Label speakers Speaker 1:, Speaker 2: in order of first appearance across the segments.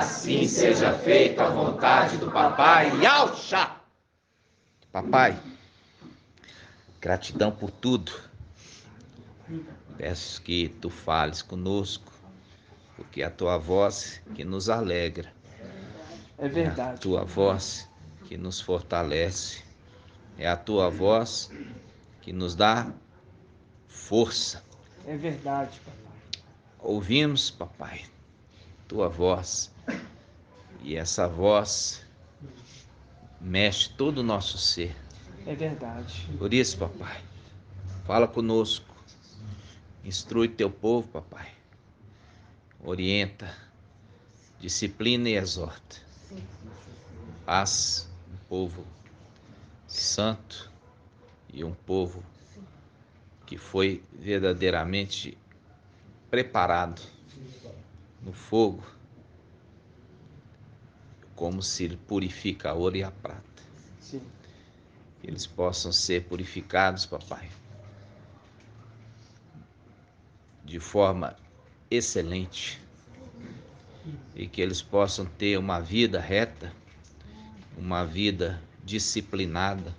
Speaker 1: assim seja feita a vontade do papai. Yauxa! Papai, gratidão por tudo. Peço que tu fales conosco, porque é a tua voz que nos alegra.
Speaker 2: É verdade.
Speaker 1: É a tua voz que nos fortalece. É a tua voz que nos dá força.
Speaker 2: É verdade, papai.
Speaker 1: Ouvimos, papai, tua voz. E essa voz mexe todo o nosso ser.
Speaker 2: É verdade.
Speaker 1: Por isso, papai, fala conosco. Instrui teu povo, papai. Orienta, disciplina e exorta. Faz um povo santo e um povo que foi verdadeiramente preparado no fogo, como se purifica a ouro e a prata.
Speaker 2: Sim.
Speaker 1: Que eles possam ser purificados, papai, de forma excelente, e que eles possam ter uma vida reta, uma vida disciplinada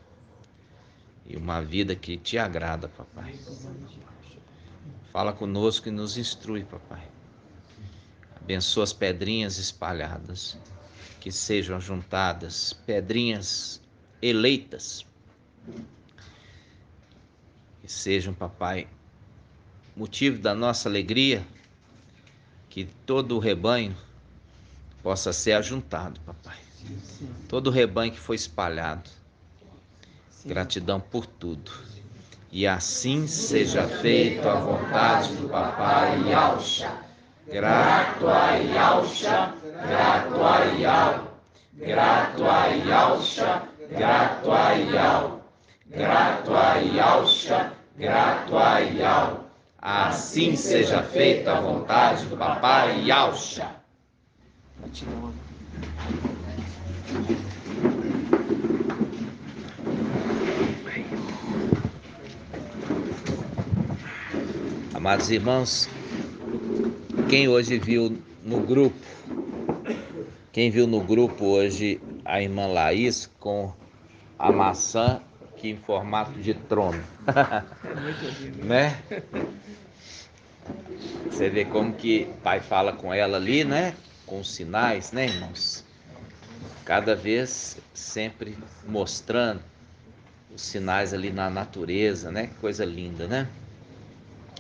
Speaker 1: e uma vida que te agrada, papai. Fala conosco e nos instrui, papai. Abençoa as pedrinhas espalhadas, que sejam juntadas, pedrinhas eleitas, que sejam, papai, motivo da nossa alegria, que todo o rebanho possa ser ajuntado, papai.
Speaker 2: Sim.
Speaker 1: Todo o rebanho que foi espalhado.
Speaker 2: Sim.
Speaker 1: Gratidão por tudo. E assim seja feita a vontade do papai Yauxa. Grato a Yauxa, grato a Yau. Grato a Yauxa, grato a Yau. Grato a Yauxa, grato a Yau. Assim seja feita a vontade do papai Yauxa.
Speaker 2: Gratidão.
Speaker 1: Amados irmãos, quem hoje viu no grupo, hoje a irmã Laís com a maçã aqui em formato de trono,
Speaker 2: Muito lindo.
Speaker 1: né? Você vê como que o pai fala com ela ali, né? Com os sinais, né, irmãos? Cada vez sempre mostrando os sinais ali na natureza, né? Que coisa linda, né?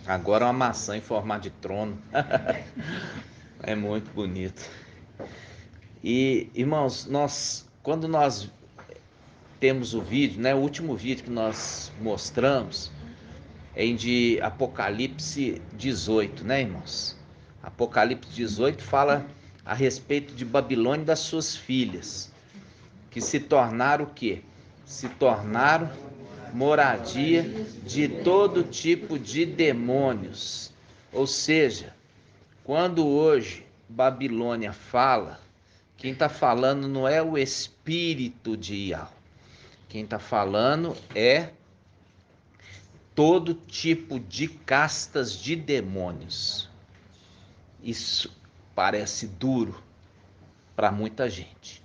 Speaker 1: Agora uma maçã em formato de trono. É muito bonito. E, irmãos, quando nós temos o vídeo, né? O último vídeo que nós mostramos é de Apocalipse 18, né, irmãos? Apocalipse 18 fala a respeito de Babilônia e das suas filhas, que se tornaram o quê? Se tornaram moradia de todo tipo de demônios. Ou seja, quando hoje Babilônia fala, quem está falando não é o espírito de Iau. Quem está falando é todo tipo de castas de demônios. Isso parece duro para muita gente,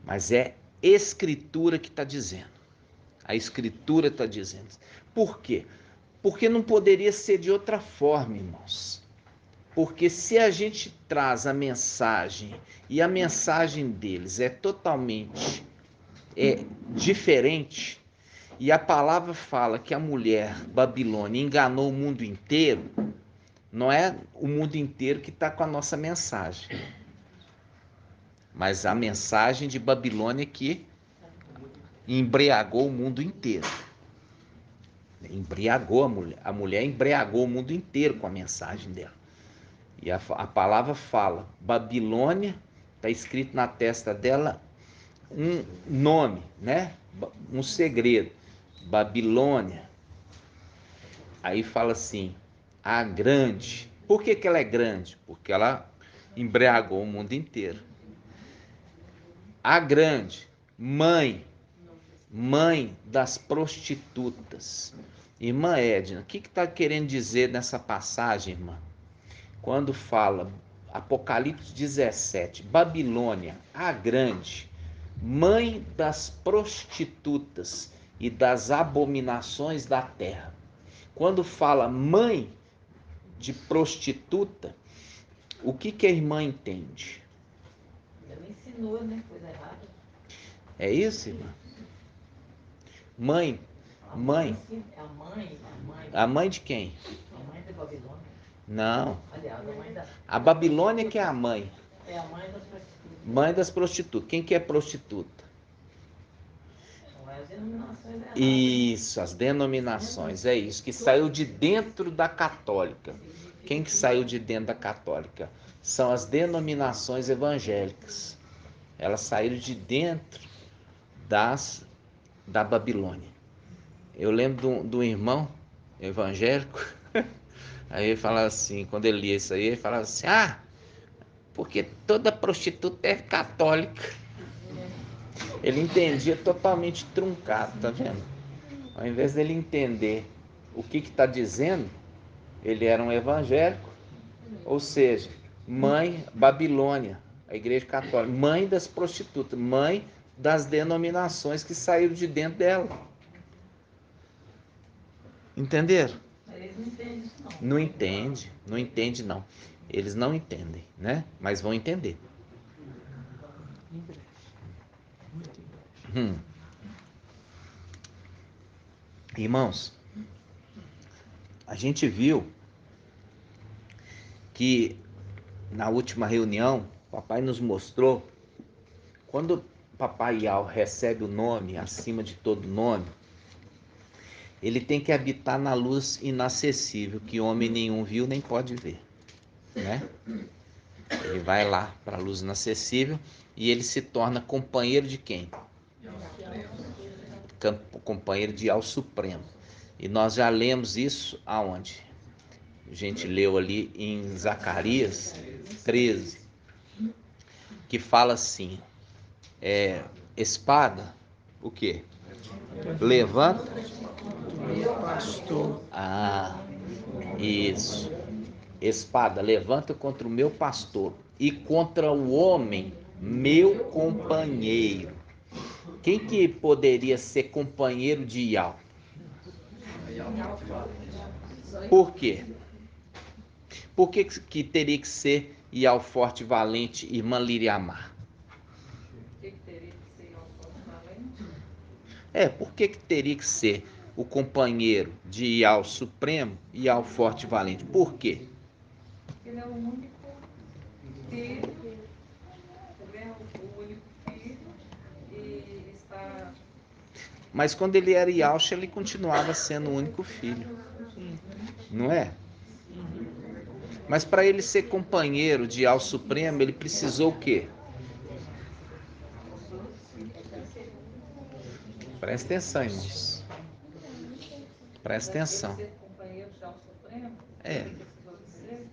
Speaker 1: mas é Escritura que está dizendo. A Escritura está dizendo. Por quê? Porque não poderia ser de outra forma, irmãos. Porque se a gente traz a mensagem e a mensagem deles é totalmente diferente, e a palavra fala que a mulher Babilônia enganou o mundo inteiro, não é o mundo inteiro que está com a nossa mensagem, mas a mensagem de Babilônia que embriagou o mundo inteiro. Embriagou a mulher embriagou o mundo inteiro com a mensagem dela. E a palavra fala, Babilônia, está escrito na testa dela um nome, né? Um segredo, Babilônia. Aí fala assim, a grande. Por que ela é grande? Porque ela embriagou o mundo inteiro. A grande, mãe das prostitutas. Irmã Edna, o que está querendo dizer nessa passagem, irmã? Quando fala Apocalipse 17. Babilônia, a grande, mãe das prostitutas e das abominações da terra. Quando fala mãe de prostituta, o que a irmã entende?
Speaker 3: Ela ensinou, né? Coisa errada.
Speaker 1: É isso, irmã? Mãe. Mãe.
Speaker 3: É a mãe.
Speaker 1: A mãe de quem?
Speaker 3: A mãe da Babilônia.
Speaker 1: Não.
Speaker 3: Aliás, a mãe da...
Speaker 1: A Babilônia que é a mãe.
Speaker 3: É a mãe das prostitutas.
Speaker 1: Mãe das prostitutas. Quem que é prostituta?
Speaker 3: As denominações erradas.
Speaker 1: Isso, as denominações, é isso, que saiu de dentro da católica. Quem que saiu de dentro da católica? São as denominações evangélicas. Elas saíram de dentro da Babilônia. Eu lembro de um irmão evangélico, aí ele falava assim, quando ele lia isso aí, ele falava assim, porque toda prostituta é católica. Ele entendia totalmente truncado, tá vendo? Ao invés dele entender o que está dizendo, ele era um evangélico, ou seja, mãe Babilônia, a igreja católica, mãe das prostitutas, mãe das denominações que saíram de dentro dela. Entenderam?
Speaker 3: Eles não entendem isso, não.
Speaker 1: Não entende não. Eles não entendem, né? Mas vão entender.
Speaker 2: Em breve. Muito em breve.
Speaker 1: Irmãos, a gente viu que na última reunião, o papai nos mostrou, quando o papai Ial recebe o nome acima de todo nome, ele tem que habitar na luz inacessível, que homem nenhum viu nem pode ver, né? Ele vai lá para a luz inacessível e ele se torna companheiro de quem? Companheiro de Ial Supremo. E nós já lemos isso aonde? A gente leu ali em Zacarias 13, que fala assim, espada, o quê? Levanta.
Speaker 2: Meu pastor.
Speaker 1: Isso. Espada, levanta contra o meu pastor e contra o homem, meu companheiro. Quem que poderia ser companheiro de Ial? Por quê? Por que teria que ser Ial forte e valente, irmã Liriamar?
Speaker 3: O que teria que ser ao forte valente?
Speaker 1: Por que teria que ser o companheiro de Ial Supremo e Ial forte e valente? Por quê?
Speaker 3: Ele é o único filho, ele é o único filho e está...
Speaker 1: Mas quando ele era Ialcha, ele continuava sendo o único filho, não é? Mas para ele ser companheiro de Ial Supremo, ele precisou o quê? Presta atenção, irmãos. Presta atenção.
Speaker 3: Ser companheiro de ao Supremo,
Speaker 1: É.
Speaker 3: ele precisou dizer,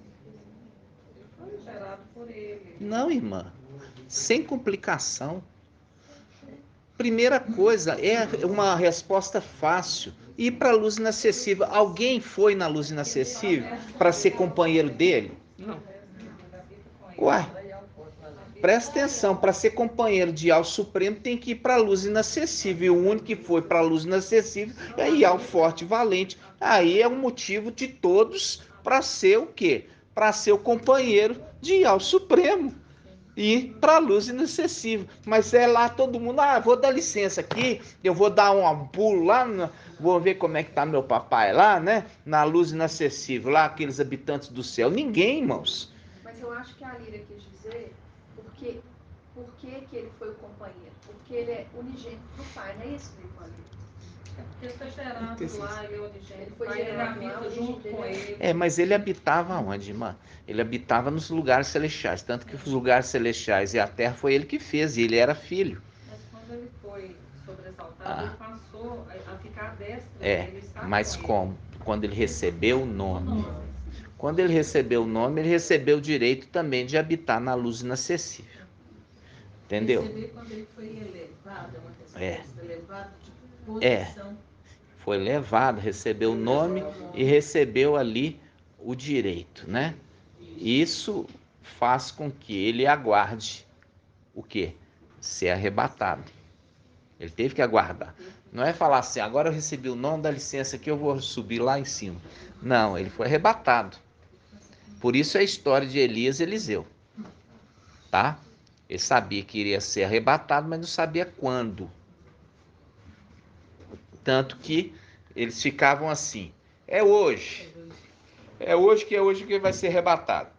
Speaker 3: ele foi gerado por ele.
Speaker 1: Não, irmã. Sem complicação. Primeira coisa, é uma resposta fácil. Ir para a luz inacessível. Alguém foi na luz inacessível para ser companheiro dele?
Speaker 2: Não.
Speaker 1: Ué, presta atenção, para ser companheiro de Ial Supremo tem que ir para a luz inacessível. E o único que foi para a luz inacessível é Ial forte e valente. Aí é um motivo de todos para ser o quê? Para ser o companheiro de Ial Supremo. E para a luz inacessível. Mas é lá todo mundo, vou dar licença aqui, eu vou dar um pulo lá, vou ver como é que tá meu papai lá, né? Na luz inacessível, lá aqueles habitantes do céu. Ninguém, irmãos.
Speaker 4: Mas eu acho que a Líria quis dizer por que que ele foi o companheiro. Porque ele é unigênito do pai, não é isso que ele falou?
Speaker 3: É porque ele foi gerado lá, ele é origênito,
Speaker 4: Foi
Speaker 3: ele
Speaker 4: gerado lá,
Speaker 3: habita junto com ele.
Speaker 1: Mas ele habitava onde, irmã? Ele habitava nos lugares celestiais. Tanto que os lugares celestiais e a terra foi ele que fez, e ele era filho.
Speaker 3: Mas quando ele foi sobressaltado, ele passou a ficar à destra dele, está
Speaker 1: Mas
Speaker 3: com
Speaker 1: como? Quando ele recebeu o nome. Quando ele recebeu o nome, ele recebeu o direito também de habitar na luz inacessível. Entendeu?
Speaker 3: Receber quando ele foi elevado, é uma resposta, elevado de posição.
Speaker 1: Foi levado, recebeu o nome e recebeu ali o direito, né? Isso faz com que ele aguarde o quê? Ser arrebatado. Ele teve que aguardar. Não é falar assim, agora eu recebi o nome, dá licença aqui, eu vou subir lá em cima. Não, ele foi arrebatado. Por isso é a história de Elias e Eliseu. Tá? Ele sabia que iria ser arrebatado, mas não sabia quando. Tanto que eles ficavam assim, é hoje que ele vai ser arrebatado.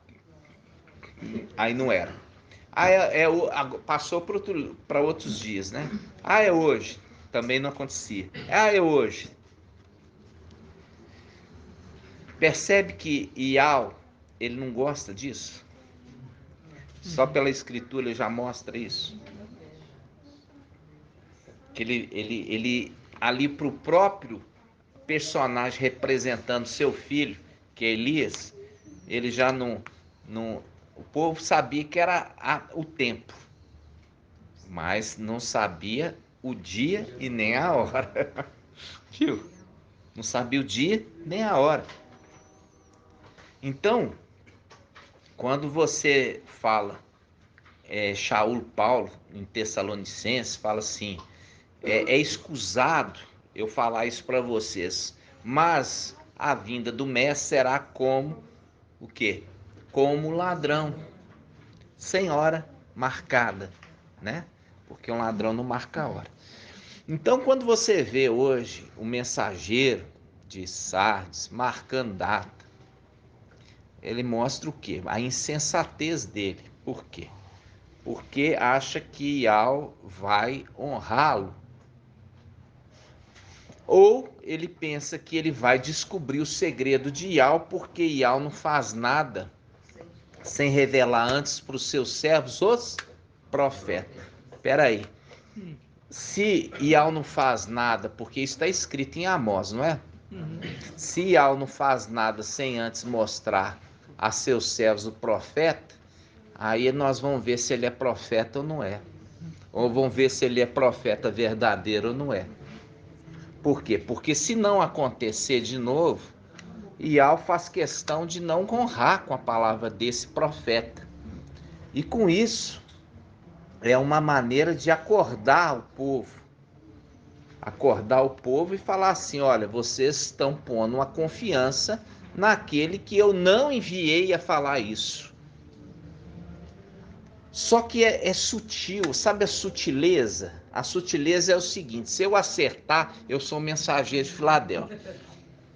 Speaker 1: Aí não era. Aí passou para outros dias, né? Ah, é hoje. Também não acontecia. Ah, é hoje. Percebe que Ial, ele não gosta disso? Só pela escritura ele já mostra isso. Que ele ali para o próprio personagem representando seu filho, que é Elias, ele já não o povo sabia que era o tempo, mas não sabia o dia e nem a hora. Viu? Não sabia o dia nem a hora. Então, quando você fala, Shaul Paulo, em Tessalonicenses, fala assim, é escusado eu falar isso para vocês, mas a vinda do mestre será como o quê? Como ladrão, sem hora marcada, né? Porque um ladrão não marca a hora. Então, quando você vê hoje o mensageiro de Sardes marcando data, ele mostra o quê? A insensatez dele. Por quê? Porque acha que Ial vai honrá-lo. Ou ele pensa que ele vai descobrir o segredo de Ial, porque Ial não faz nada sem revelar antes para os seus servos, os profetas. Espera aí. Se Ial não faz nada, porque isso está escrito em Amós, não é? Se Ial não faz nada sem antes mostrar a seus servos o profeta, aí nós vamos ver se ele é profeta ou não é. Ou vamos ver se ele é profeta verdadeiro ou não é. Por quê? Porque se não acontecer de novo, Ial faz questão de não honrar com a palavra desse profeta. E com isso, é uma maneira de acordar o povo. Acordar o povo e falar assim, olha, vocês estão pondo uma confiança naquele que eu não enviei a falar isso. Só que é sutil, sabe a sutileza? A sutileza é o seguinte, se eu acertar, eu sou o mensageiro de Filadélfia.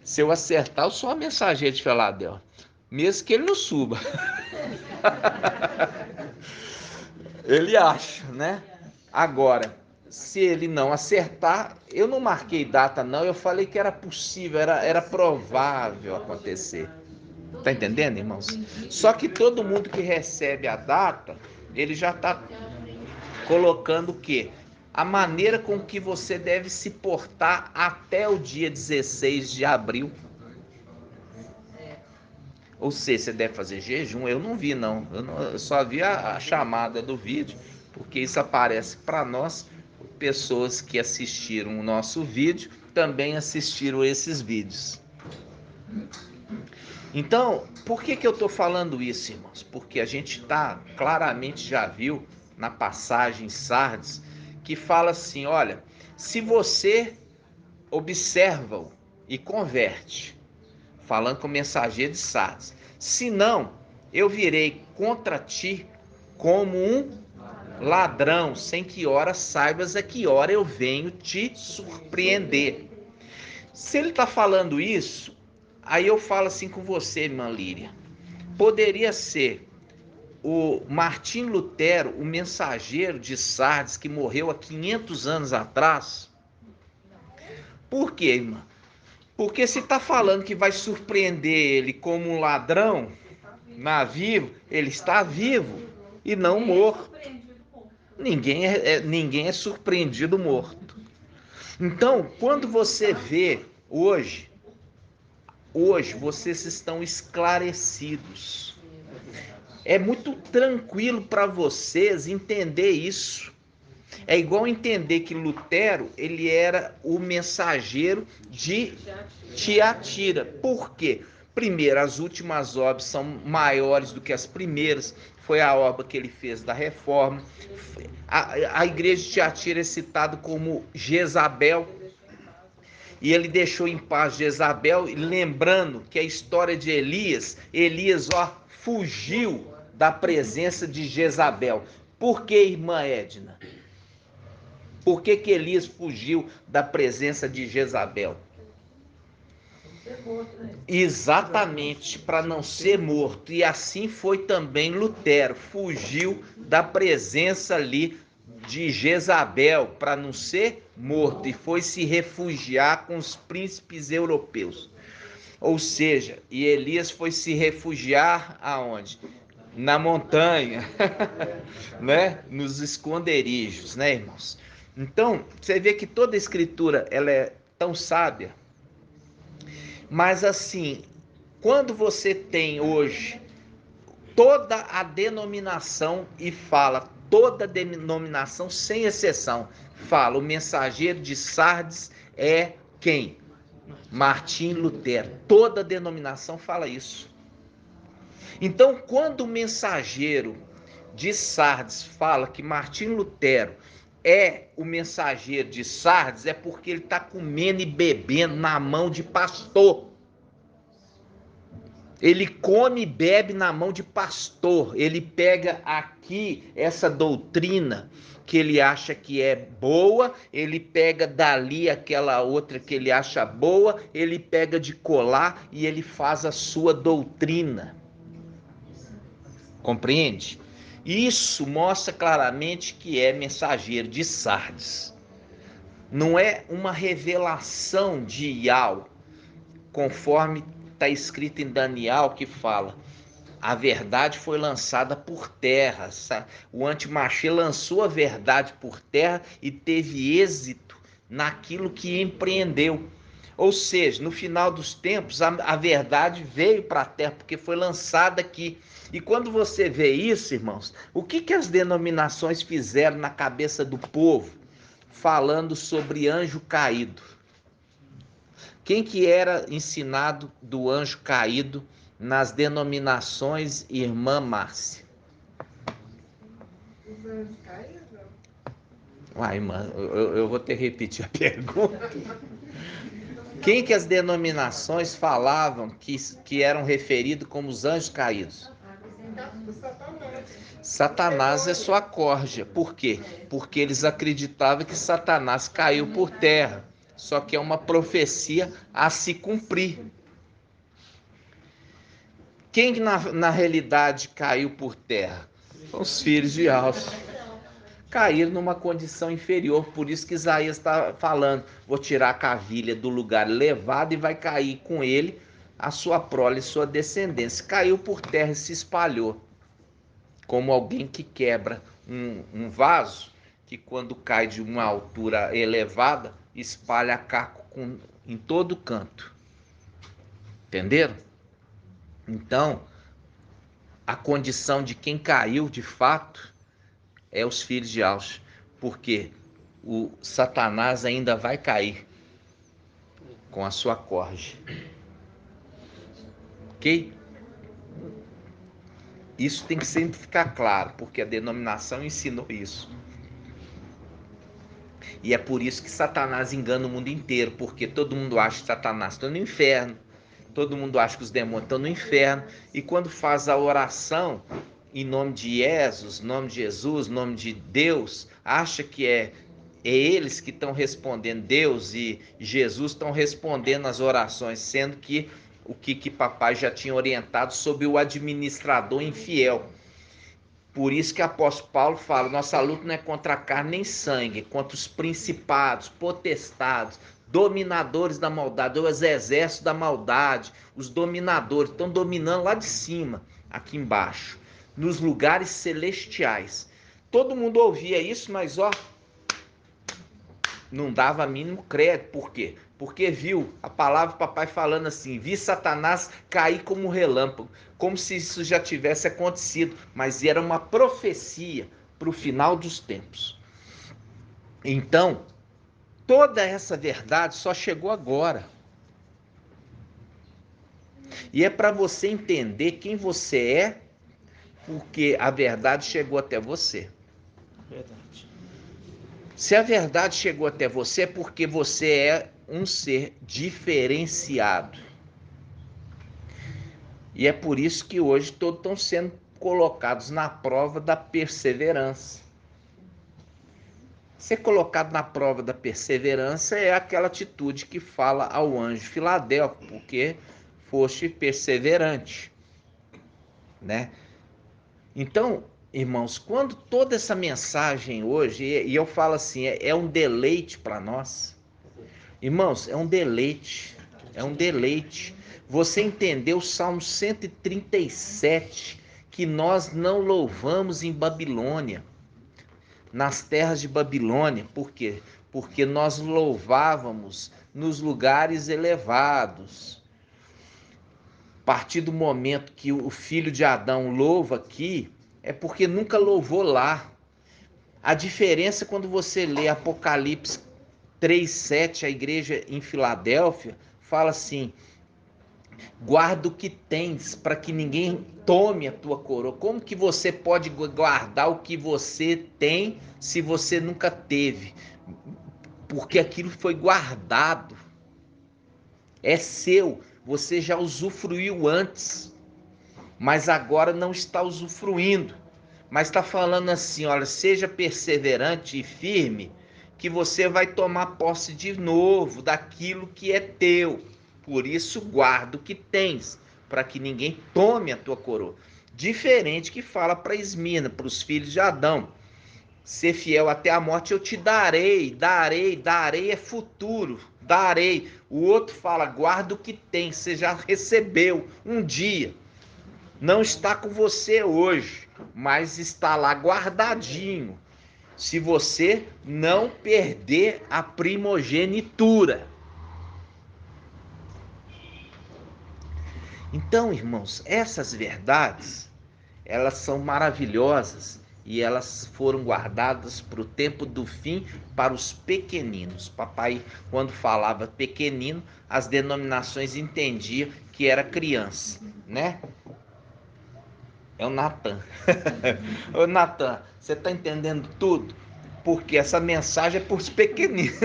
Speaker 1: Se eu acertar, eu sou a mensageira de Filadélfia. Mesmo que ele não suba. Ele acha, né? Agora, se ele não acertar, eu não marquei data não, eu falei que era possível, era provável acontecer. Tá entendendo, irmãos? Só que todo mundo que recebe a data, ele já está colocando o quê? A maneira com que você deve se portar até o dia 16 de abril. Ou seja, você deve fazer jejum. Eu não vi, não. Eu só vi a chamada do vídeo, porque isso aparece para nós, pessoas que assistiram o nosso vídeo, também assistiram esses vídeos. Então, por que eu estou falando isso, irmãos? Porque a gente claramente já viu na passagem Sardes, que fala assim, olha, se você observa-o e converte, falando com o mensageiro de Sardes, se não, eu virei contra ti como um ladrão, sem que hora saibas a que hora eu venho te surpreender. Se ele está falando isso, aí eu falo assim com você, irmã Líria, poderia ser o Martim Lutero, o mensageiro de Sardes, que morreu há 500 anos atrás? Por quê, irmã? Porque se está falando que vai surpreender ele como um ladrão, ele está vivo e não morto. Ninguém é surpreendido morto. Então, quando você vê hoje vocês estão esclarecidos. É muito tranquilo para vocês entender isso. É igual entender que Lutero, ele era o mensageiro de Tiatira. Por quê? Primeiro, as últimas obras são maiores do que as primeiras. Foi a obra que ele fez da reforma. A igreja de Tiatira é citada como Jezabel. E ele deixou em paz Jezabel, lembrando que a história de Elias, fugiu da presença de Jezabel. Por que, irmã Edna? Por que Elias fugiu da presença de Jezabel? Exatamente, para não ser morto. E assim foi também Lutero, fugiu da presença ali de Jezabel para não ser morto e foi se refugiar com os príncipes europeus. Ou seja, e Elias foi se refugiar aonde? Na montanha, né? Nos esconderijos, né, irmãos? Então, você vê que toda a escritura ela é tão sábia. Mas assim, quando você tem hoje toda a denominação e fala, toda denominação sem exceção, fala, o mensageiro de Sardes é quem? Martim Lutero. Toda denominação fala isso. Então, quando o mensageiro de Sardes fala que Martim Lutero é o mensageiro de Sardes, é porque ele está comendo e bebendo na mão de pastor. Ele come e bebe na mão de pastor. Ele pega aqui essa doutrina que ele acha que é boa, ele pega dali aquela outra que ele acha boa, ele pega de colar e ele faz a sua doutrina. Compreende? Isso mostra claramente que é mensageiro de Sardes. Não é uma revelação de Iau, conforme está escrito em Daniel, que fala, a verdade foi lançada por terra. O antimachê lançou a verdade por terra e teve êxito naquilo que empreendeu. Ou seja, no final dos tempos, a verdade veio para a terra, porque foi lançada aqui. E quando você vê isso, irmãos, o que as denominações fizeram na cabeça do povo, falando sobre anjo caído? Quem que era ensinado do anjo caído nas denominações, irmã Márcia?
Speaker 3: Os anjos caíram?
Speaker 1: Uai, irmã, eu vou ter que repetir a pergunta. Quem que as denominações falavam que eram referidos como os anjos caídos? Satanás é sua corja. Por quê? Porque eles acreditavam que Satanás caiu por terra. Só que é uma profecia a se cumprir. Quem na realidade caiu por terra? Os filhos de Alce. Caíram numa condição inferior, por isso que Isaías está falando, vou tirar a cavilha do lugar elevado e vai cair com ele a sua prole, sua descendência. Caiu por terra e se espalhou, como alguém que quebra um vaso, que quando cai de uma altura elevada, espalha caco em todo canto. Entenderam? Então, a condição de quem caiu de fato é os filhos de Alce, porque o Satanás ainda vai cair com a sua corja. Ok? Isso tem que sempre ficar claro, porque a denominação ensinou isso. E é por isso que Satanás engana o mundo inteiro, porque todo mundo acha que Satanás está no inferno, todo mundo acha que os demônios estão no inferno, e quando faz a oração em nome de Jesus, nome de Jesus, nome de Deus, acha que é eles que estão respondendo, Deus e Jesus estão respondendo as orações, sendo que o que papai já tinha orientado sobre o administrador infiel. Por isso que o apóstolo Paulo fala, nossa luta não é contra a carne nem sangue, é contra os principados, potestados, dominadores da maldade, os exércitos da maldade, os dominadores, estão dominando lá de cima, aqui embaixo, nos lugares celestiais. Todo mundo ouvia isso, mas não dava mínimo crédito. Por quê? Porque viu a palavra do papai falando assim, vi Satanás cair como um relâmpago, como se isso já tivesse acontecido, mas era uma profecia para o final dos tempos. Então, toda essa verdade só chegou agora. E é para você entender quem você é, porque a verdade chegou até você.
Speaker 2: Verdade.
Speaker 1: Se a verdade chegou até você, é porque você é um ser diferenciado. E é por isso que hoje todos estão sendo colocados na prova da perseverança. Ser colocado na prova da perseverança é aquela atitude que fala ao anjo Filadélfio, porque foste perseverante, né? Então, irmãos, quando toda essa mensagem hoje, e eu falo assim, é um deleite para nós. Irmãos, é um deleite, é um deleite. Você entendeu o Salmo 137, que nós não louvamos em Babilônia, nas terras de Babilônia. Por quê? Porque nós louvávamos nos lugares elevados. A partir do momento que o filho de Adão louva aqui, é porque nunca louvou lá. A diferença quando você lê Apocalipse 3:7, a igreja em Filadélfia, fala assim: guarda o que tens, para que ninguém tome a tua coroa. Como que você pode guardar o que você tem se você nunca teve? Porque aquilo foi guardado. É seu, você já usufruiu antes, mas agora não está usufruindo. Mas está falando assim, olha, seja perseverante e firme, que você vai tomar posse de novo daquilo que é teu. Por isso guarda o que tens, para que ninguém tome a tua coroa. Diferente que fala para Esmirna, para os filhos de Adão: ser fiel até a morte, eu te darei, darei é futuro, darei. O outro fala, guarda o que tem, você já recebeu um dia. Não está com você hoje, mas está lá guardadinho, se você não perder a primogenitura. Então, irmãos, essas verdades, elas são maravilhosas e elas foram guardadas para o tempo do fim, para os pequeninos. Papai, quando falava pequenino, as denominações entendiam que era criança, né? É o Natan. Ô Natan, você está entendendo tudo? Porque essa mensagem é para os pequeninos.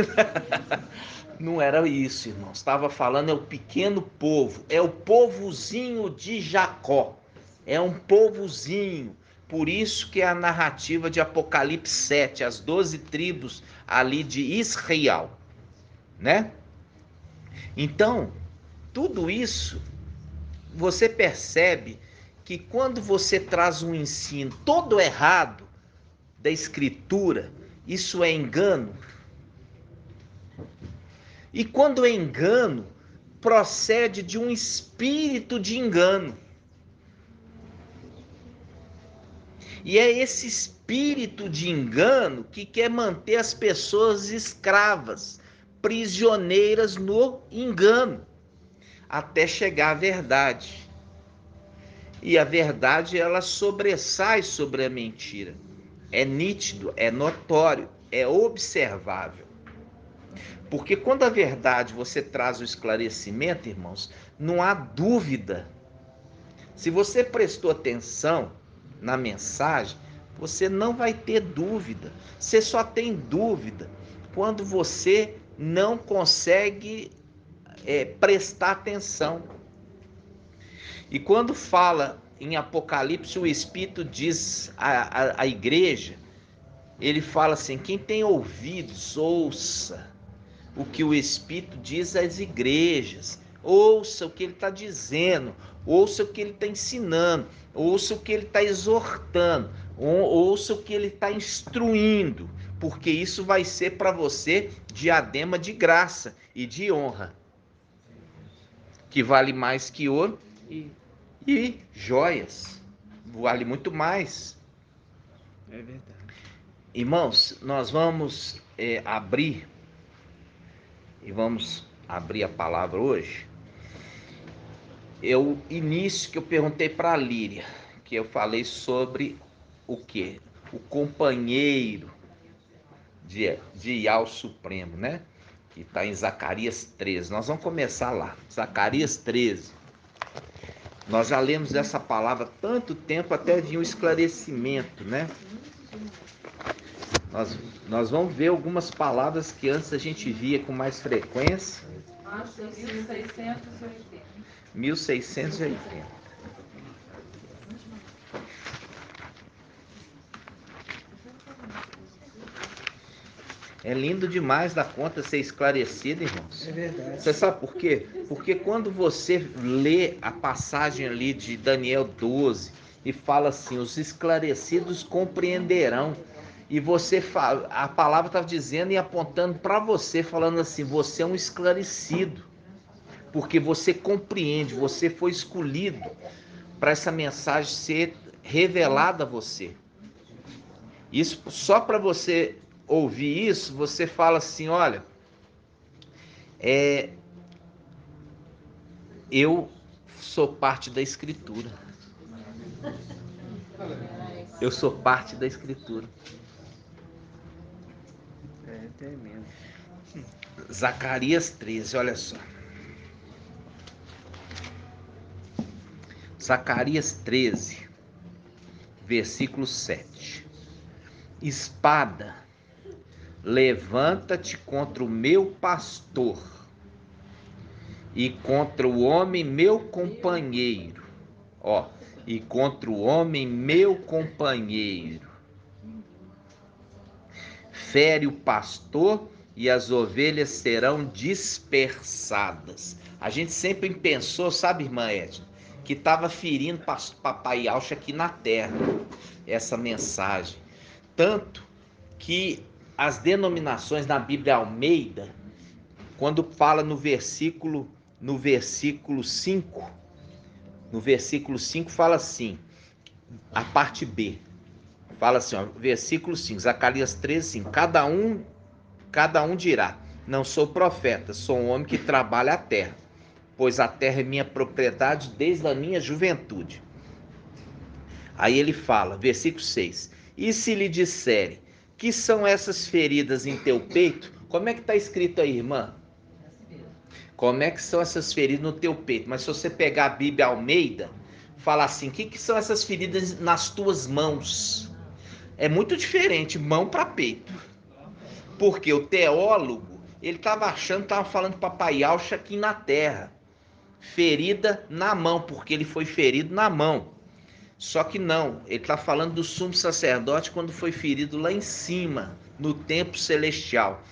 Speaker 1: Não era isso, irmão. Estava falando, é o pequeno povo, é o povozinho de Jacó. É um povozinho. Por isso que é a narrativa de Apocalipse 7, as 12 tribos ali de Israel, né? Então, tudo isso, você percebe que quando você traz um ensino todo errado da Escritura, isso é engano. E quando é engano, procede de um espírito de engano. E é esse espírito de engano que quer manter as pessoas escravas, prisioneiras no engano, até chegar à verdade. E a verdade, ela sobressai sobre a mentira. É nítido, é notório, é observável. Porque quando a verdade você traz o esclarecimento, irmãos, não há dúvida. Se você prestou atenção na mensagem, você não vai ter dúvida. Você só tem dúvida quando você não consegue prestar atenção. E quando fala em Apocalipse, o Espírito diz à igreja, ele fala assim: quem tem ouvidos, ouça o que o Espírito diz às igrejas. Ouça o que ele está dizendo, ouça o que ele está ensinando, ouça o que ele está exortando, ouça o que ele está instruindo, porque isso vai ser para você diadema de graça e de honra, que vale mais que ouro e joias, vale muito mais.
Speaker 2: É verdade.
Speaker 1: Irmãos, nós vamos abrir a palavra hoje. O início que eu perguntei para a Líria, que eu falei sobre o quê? O companheiro de Yahweh Supremo, né? Que está em Zacarias 13. Nós vamos começar lá. Zacarias 13. Nós já lemos essa palavra há tanto tempo até vir um esclarecimento, né? Nós vamos ver algumas palavras que antes a gente via com mais frequência.
Speaker 3: 1680.
Speaker 1: 1680. É lindo demais da conta ser esclarecido, irmãos.
Speaker 2: É verdade.
Speaker 1: Você sabe por quê? Porque quando você lê a passagem ali de Daniel 12 e fala assim, os esclarecidos compreenderão. E você fala, a palavra estava dizendo e apontando para você, falando assim, você é um esclarecido. Porque você compreende, você foi escolhido para essa mensagem ser revelada a você. Isso, só para você ouvir isso, você fala assim, olha, eu sou parte da Escritura. Eu sou parte da Escritura.
Speaker 2: É tremendo.
Speaker 1: Zacarias 13, olha só. Zacarias 13, versículo 7. Espada, levanta-te contra o meu pastor e contra o homem meu companheiro. Ó, e contra o homem meu companheiro. Fere o pastor e as ovelhas serão dispersadas. A gente sempre pensou, sabe, irmã Edna, que estava ferindo papai Alcha aqui na terra, essa mensagem. Tanto que as denominações na Bíblia Almeida, quando fala no versículo 5, no versículo 5 fala assim, a parte B, fala assim, ó, versículo 5, Zacarias 13, 5, cada um dirá, não sou profeta, sou um homem que trabalha a terra, pois a terra é minha propriedade desde a minha juventude. Aí ele fala, versículo 6, e se lhe disserem, que são essas feridas em teu peito? Como é que está escrito aí, irmã? Como é que são essas feridas no teu peito? Mas se você pegar a Bíblia Almeida, fala assim, o que são essas feridas nas tuas mãos? É muito diferente, mão para peito. Porque o teólogo, ele estava achando, estava falando de papai Alcha aqui na terra. Ferida na mão, porque ele foi ferido na mão. Só que não, ele está falando do sumo sacerdote quando foi ferido lá em cima, no templo celestial.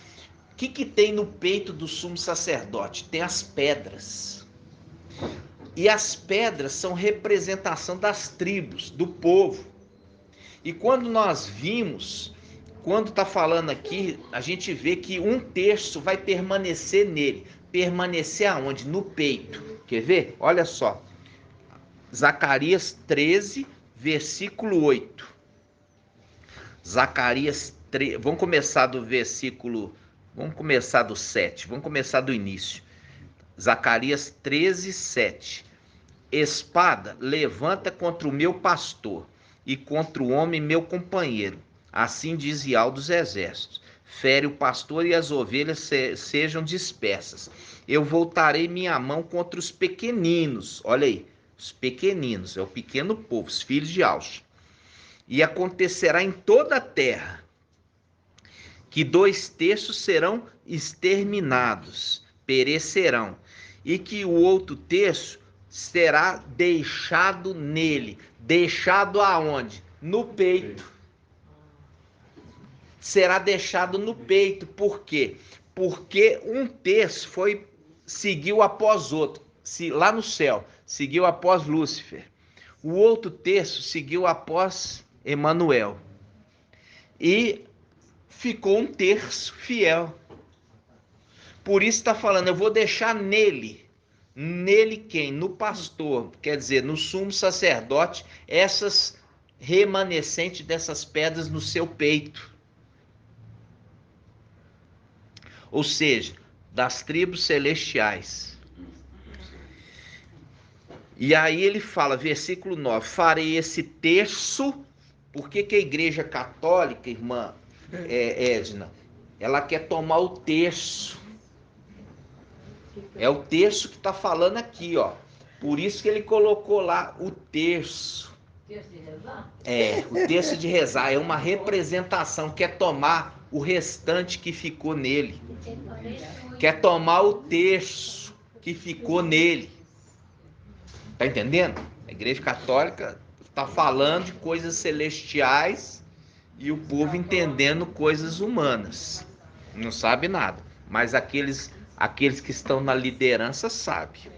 Speaker 1: O que tem no peito do sumo sacerdote? Tem as pedras. E as pedras são representação das tribos, do povo. E quando nós vimos, quando está falando aqui, a gente vê que 1/3 vai permanecer nele. Permanecer aonde? No peito. Quer ver? Olha só. Zacarias 13, versículo 8. Zacarias 13, vamos começar do versículo, vamos começar do 7, vamos começar do início. Zacarias 13, 7. Espada, levanta contra o meu pastor e contra o homem meu companheiro. Assim diz Yahweh dos exércitos. Fere o pastor e as ovelhas sejam dispersas. Eu voltarei minha mão contra os pequeninos. Olha aí, os pequeninos, é o pequeno povo, os filhos de Alcha. E acontecerá em toda a terra que 2/3 serão exterminados, perecerão, e que o outro terço será deixado nele. Deixado aonde? No peito. Será deixado no peito. Por quê? Porque 1/3 seguiu após outro. Lá no céu, seguiu após Lúcifer. O outro terço seguiu após Emanuel. E ficou 1/3 fiel. Por isso está falando, eu vou deixar nele. Nele quem? No pastor, quer dizer, no sumo sacerdote, essas remanescentes dessas pedras no seu peito. Ou seja, das tribos celestiais. E aí ele fala, versículo 9, farei esse terço. Por que a igreja católica, irmã Edna, ela quer tomar o terço? É o terço que está falando aqui, ó. Por isso que ele colocou lá o terço.
Speaker 5: Terço de rezar?
Speaker 1: O terço de rezar é uma representação, quer tomar o restante que ficou nele. Quer tomar o terço que ficou nele. Tá entendendo? A Igreja Católica está falando de coisas celestiais e o povo entendendo coisas humanas. Não sabe nada. Mas aqueles que estão na liderança sabem.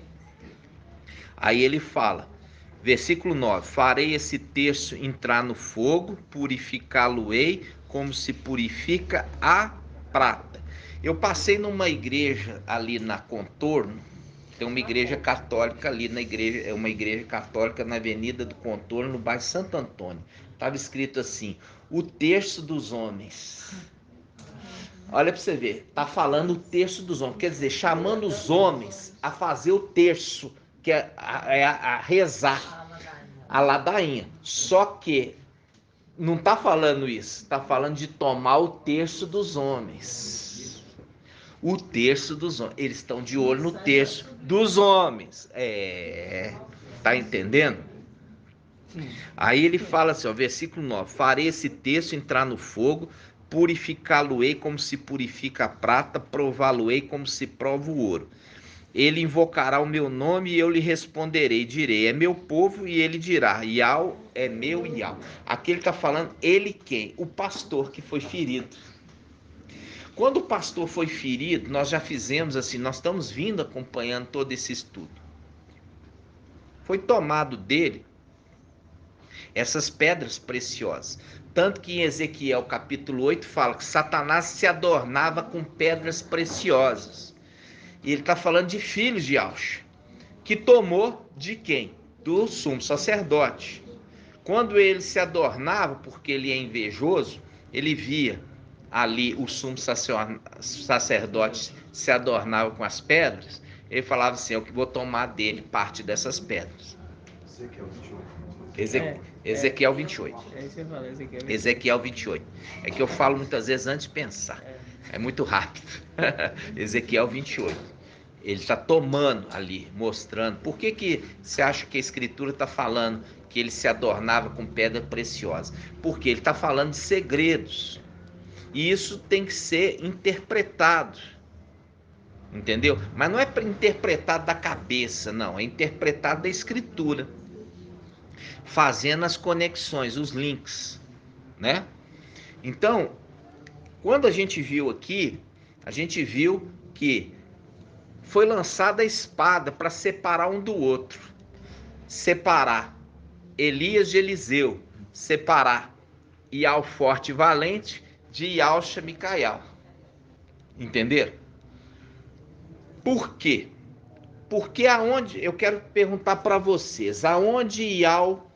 Speaker 1: Aí ele fala, versículo 9: farei esse terço entrar no fogo, purificá-lo-ei como se purifica a prata. Eu passei numa igreja ali na Contorno. Tem uma igreja católica ali na igreja, é uma igreja católica na Avenida do Contorno, no bairro Santo Antônio. Estava escrito assim: o terço dos homens. Olha para você ver, tá falando o terço dos homens, quer dizer, chamando os homens a fazer o terço, que é a rezar, a ladainha. Só que não tá falando isso, tá falando de tomar o terço dos homens. O terço dos homens. Eles estão de olho no terço dos homens. Tá entendendo? Aí ele fala assim, ó, versículo 9: farei esse terço entrar no fogo, purificá-lo-ei como se purifica a prata, prová-lo-ei como se prova o ouro. Ele invocará o meu nome e eu lhe responderei, direi, é meu povo, e ele dirá, Iau é meu Iau. Aqui ele está falando, ele quem? O pastor que foi ferido. Quando o pastor foi ferido, nós já fizemos assim, nós estamos vindo acompanhando todo esse estudo. Foi tomado dele essas pedras preciosas. Tanto que em Ezequiel capítulo 8 fala que Satanás se adornava com pedras preciosas. E ele está falando de filhos de Yahshua, que tomou de quem? Do sumo sacerdote. Quando ele se adornava, porque ele é invejoso, ele via ali o sumo sacerdote se adornava com as pedras, ele falava assim, eu que vou tomar dele parte dessas pedras. Ezequiel 28. Ezequiel 28. É que eu falo muitas vezes antes de pensar. É muito rápido. Ezequiel 28. Ele está tomando ali, mostrando. Por que você acha que a Escritura está falando que ele se adornava com pedra preciosa? Porque ele está falando de segredos. E isso tem que ser interpretado. Entendeu? Mas não é para interpretar da cabeça, não. É interpretado da Escritura. Fazendo as conexões, os links, né? Então, quando a gente viu aqui, a gente viu que foi lançada a espada para separar um do outro. Separar Elias de Eliseu. Separar Iau forte e valente de Yahshua Micael. Entenderam? Por quê? Porque aonde, eu quero perguntar para vocês, aonde Iau,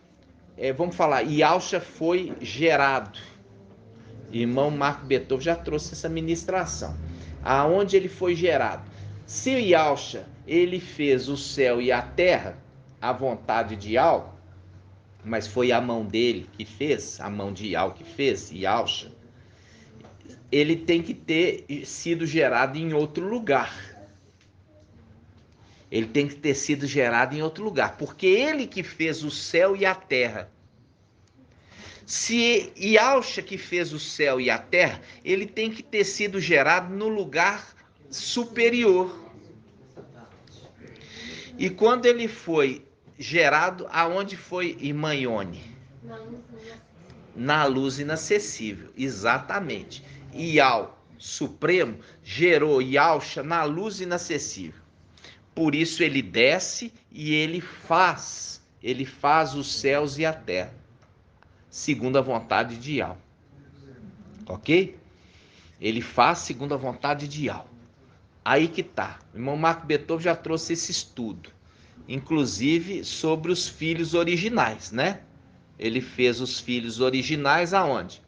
Speaker 1: vamos falar, Yahshua foi gerado? Irmão Marco Beethoven já trouxe essa ministração. Aonde ele foi gerado? Se Yahshua, ele fez o céu e a terra, a vontade de Iau, mas foi a mão dele que fez, a mão de Iau que fez, Yahshua, ele tem que ter sido gerado em outro lugar. Ele tem que ter sido gerado em outro lugar, porque ele que fez o céu e a terra. Se Yahshua que fez o céu e a terra, ele tem que ter sido gerado no lugar superior. E quando ele foi gerado, aonde foi irmã Ione? Na luz inacessível, exatamente. Iau, Supremo, gerou Yahshua na luz inacessível. Por isso ele desce e ele faz os céus e a terra, segundo a vontade de Iau. Ok? Ele faz segundo a vontade de Iau. Aí que tá. O irmão Marco Beethoven já trouxe esse estudo, inclusive sobre os filhos originais, né? Ele fez os filhos originais aonde?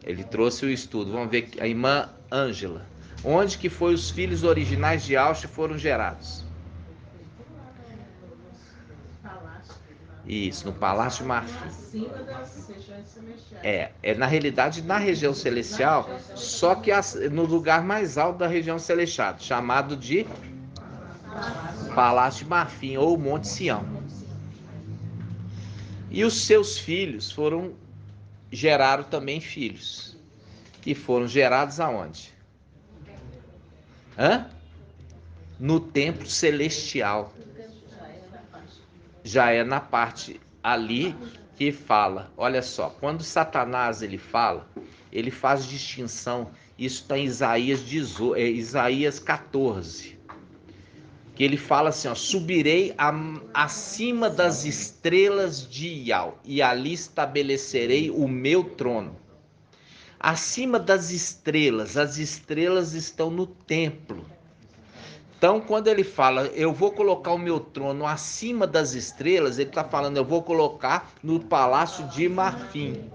Speaker 1: Ele trouxe o estudo. Vamos ver a irmã Ângela. Onde que foi os filhos originais de Yahshua foram gerados? Isso, no Palácio de Marfim.
Speaker 5: Acima das regiões celestiais.
Speaker 1: Na realidade na região celestial, só que no lugar mais alto da região celestial, chamado de Palácio de Marfim, ou Monte Sião. E os seus filhos geraram também filhos, que foram gerados aonde? No templo celestial. Já é na parte ali que fala. Olha só, quando Satanás ele fala, ele faz distinção. Isso está em Isaías 14. Que ele fala assim, ó, subirei acima das estrelas de Ial, e ali estabelecerei o meu trono. Acima das estrelas, as estrelas estão no templo. Então, quando ele fala, eu vou colocar o meu trono acima das estrelas, ele está falando, eu vou colocar no Palácio de Marfim.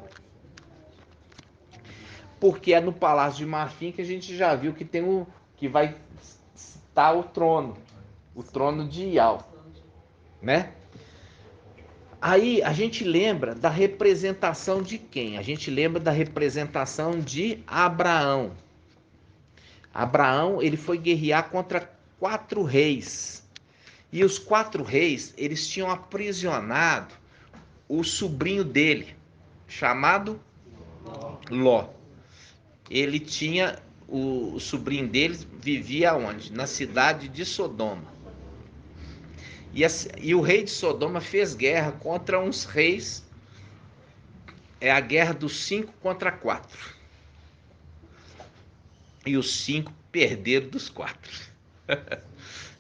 Speaker 1: Porque é no Palácio de Marfim que a gente já viu que que vai estar o trono de Ial, né? Aí a gente lembra da representação de quem? A gente lembra da representação de Abraão. Abraão, ele foi guerrear contra 4 reis. E os 4 reis, eles tinham aprisionado o sobrinho dele, chamado Ló. Ele tinha, o sobrinho dele vivia onde? Na cidade de Sodoma. E o rei de Sodoma fez guerra contra uns reis. É a guerra dos 5 contra 4. E os 5 perderam dos 4.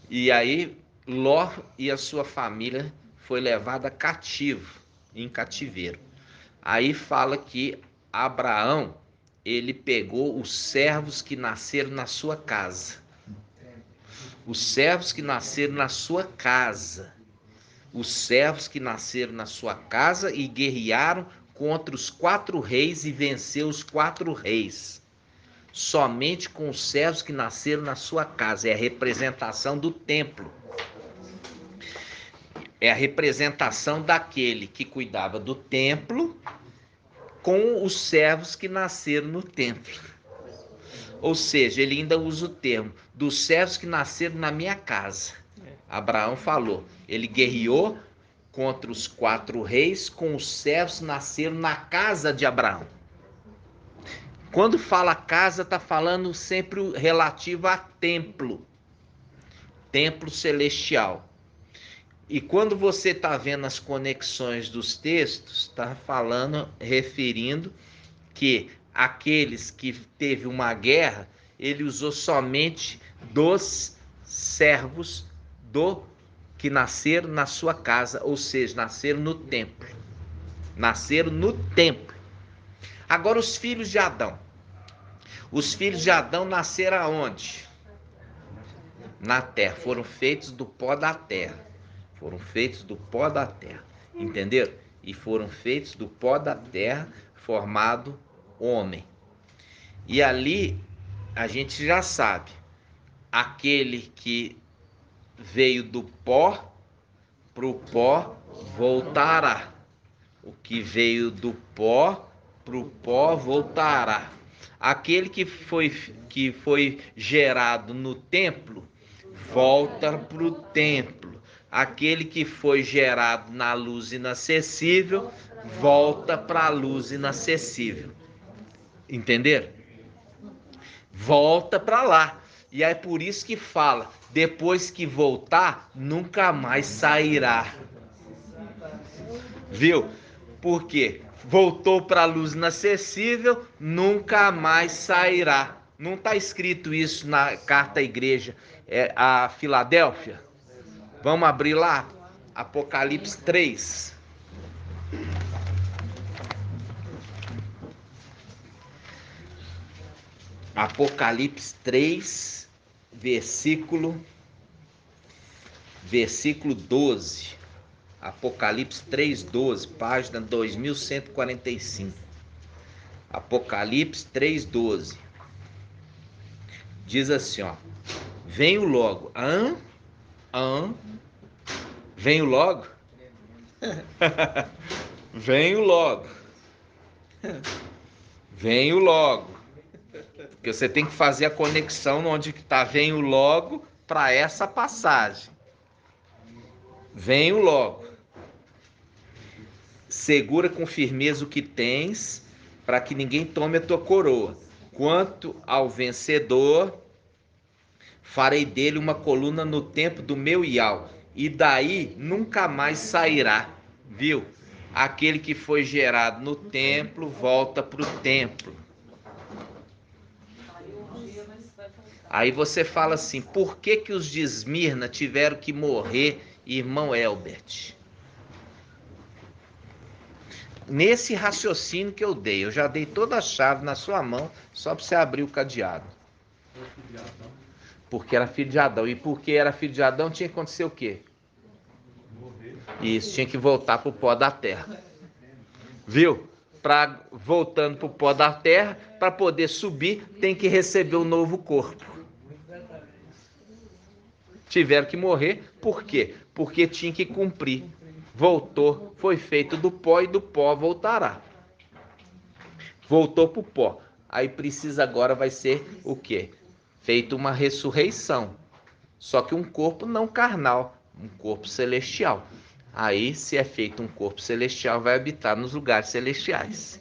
Speaker 1: E aí Ló e a sua família foi levada cativo, em cativeiro. Aí fala que Abraão, ele pegou os servos que nasceram na sua casa. Os servos que nasceram na sua casa. Os servos que nasceram na sua casa e guerrearam contra os 4 reis e venceu os 4 reis. Somente com os servos que nasceram na sua casa. É a representação do templo. É a representação daquele que cuidava do templo com os servos que nasceram no templo. Ou seja, ele ainda usa o termo dos servos que nasceram na minha casa. Abraão falou, ele guerreou contra os 4 reis com os servos que nasceram na casa de Abraão. Quando fala casa, está falando sempre relativo a templo. Templo celestial. E quando você está vendo as conexões dos textos, está falando, referindo que aqueles que teve uma guerra, ele usou somente dos servos que nasceram na sua casa, ou seja, nasceram no templo. Nasceram no templo. Agora os filhos de Adão. Os filhos de Adão nasceram aonde? Na terra. Foram feitos do pó da terra. Foram feitos do pó da terra. Entenderam? E foram feitos do pó da terra, formado homem. E ali a gente já sabe, aquele que veio do pó, pro pó voltará. O que veio do pó, pro pó voltará. Aquele que foi gerado no templo, volta pro templo. Aquele que foi gerado na luz inacessível, volta para a luz inacessível. Entenderam? Volta para lá. E é por isso que fala, depois que voltar, nunca mais sairá. Viu? Por quê? Voltou para a luz inacessível, nunca mais sairá. Não está escrito isso na carta à igreja a Filadélfia? Vamos abrir lá? Apocalipse 3. Apocalipse 3, versículo 12. Apocalipse 3:12, página 2145. Apocalipse 3:12. Diz assim, ó: venho logo. Venho logo? Venho logo. Venho logo. Porque você tem que fazer a conexão onde está venho logo para essa passagem. venho logo. Segura com firmeza o que tens, para que ninguém tome a tua coroa. Quanto ao vencedor, farei dele uma coluna no templo do meu Iau, e daí nunca mais sairá. Viu? Aquele que foi gerado no templo, volta para o templo. Aí você fala assim, por que que os de Esmirna tiveram que morrer, irmão Elbert? Nesse raciocínio que eu dei, eu já dei toda a chave na sua mão, só para você abrir o cadeado. Porque era filho de Adão. E porque era filho de Adão, tinha que acontecer o quê? Isso, tinha que voltar para o pó da terra. Viu? Voltando para o pó da terra, para poder subir, tem que receber um novo corpo. Tiveram que morrer, por quê? Porque tinha que cumprir. Voltou, foi feito do pó e do pó voltará. Voltou para o pó. Aí precisa agora, vai ser o quê? Feito uma ressurreição. Só que um corpo não carnal, um corpo celestial. Aí, se é feito um corpo celestial, vai habitar nos lugares celestiais.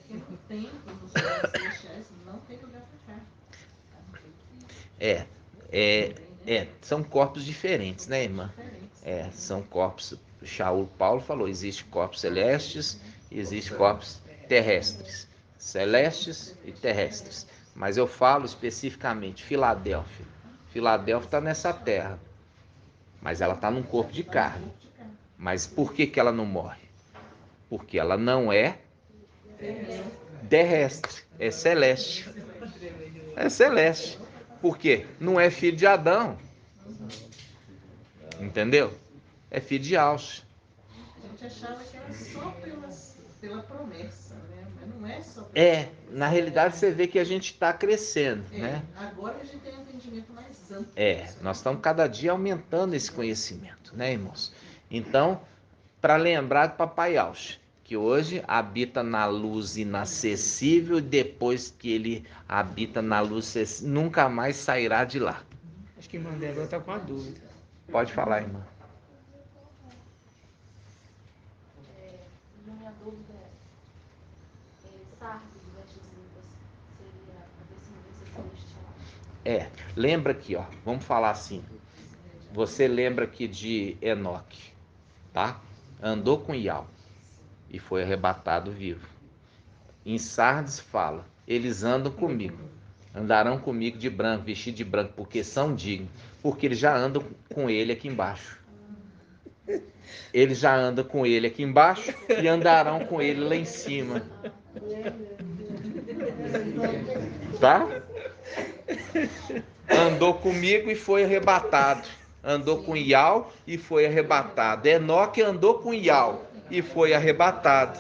Speaker 1: São corpos diferentes, né, irmã? São corpos. Paulo falou, existe corpos celestes e existe corpos terrestres. Celestes e terrestres. Mas eu falo especificamente Filadélfia. Filadélfia está nessa terra, mas ela está num corpo de carne. Mas por que que ela não morre? Porque ela não é terrestre, é celeste. É celeste. Por quê? Não é filho de Adão. Entendeu? É filho de Alce.
Speaker 5: A gente achava que era só pela promessa, né? Mas não é só
Speaker 1: na realidade você vê que a gente está crescendo, né?
Speaker 5: Agora a gente tem um entendimento mais amplo.
Speaker 1: Nós estamos cada dia aumentando esse conhecimento, né, irmãos? Então, para lembrar do Papai Alce, que hoje habita na luz inacessível e depois que ele habita na luz acessível, nunca mais sairá de lá.
Speaker 2: Acho que a irmã Débora está com uma dúvida.
Speaker 1: Pode falar, irmã.
Speaker 4: Minha dúvida é, Sardes e Vestes seria a descendência celestial?
Speaker 1: Lembra aqui, ó, vamos falar assim. Você lembra aqui de Enoque, tá? Andou com Iau e foi arrebatado vivo. Em Sardes fala, eles andam comigo, andarão comigo de branco, vestido de branco, porque são dignos, porque eles já andam com ele aqui embaixo. Eles já andam com ele aqui embaixo e andarão com ele lá em cima. Tá? Andou comigo e foi arrebatado. Andou com Iau e foi arrebatado. Enoque andou com Iau e foi arrebatado.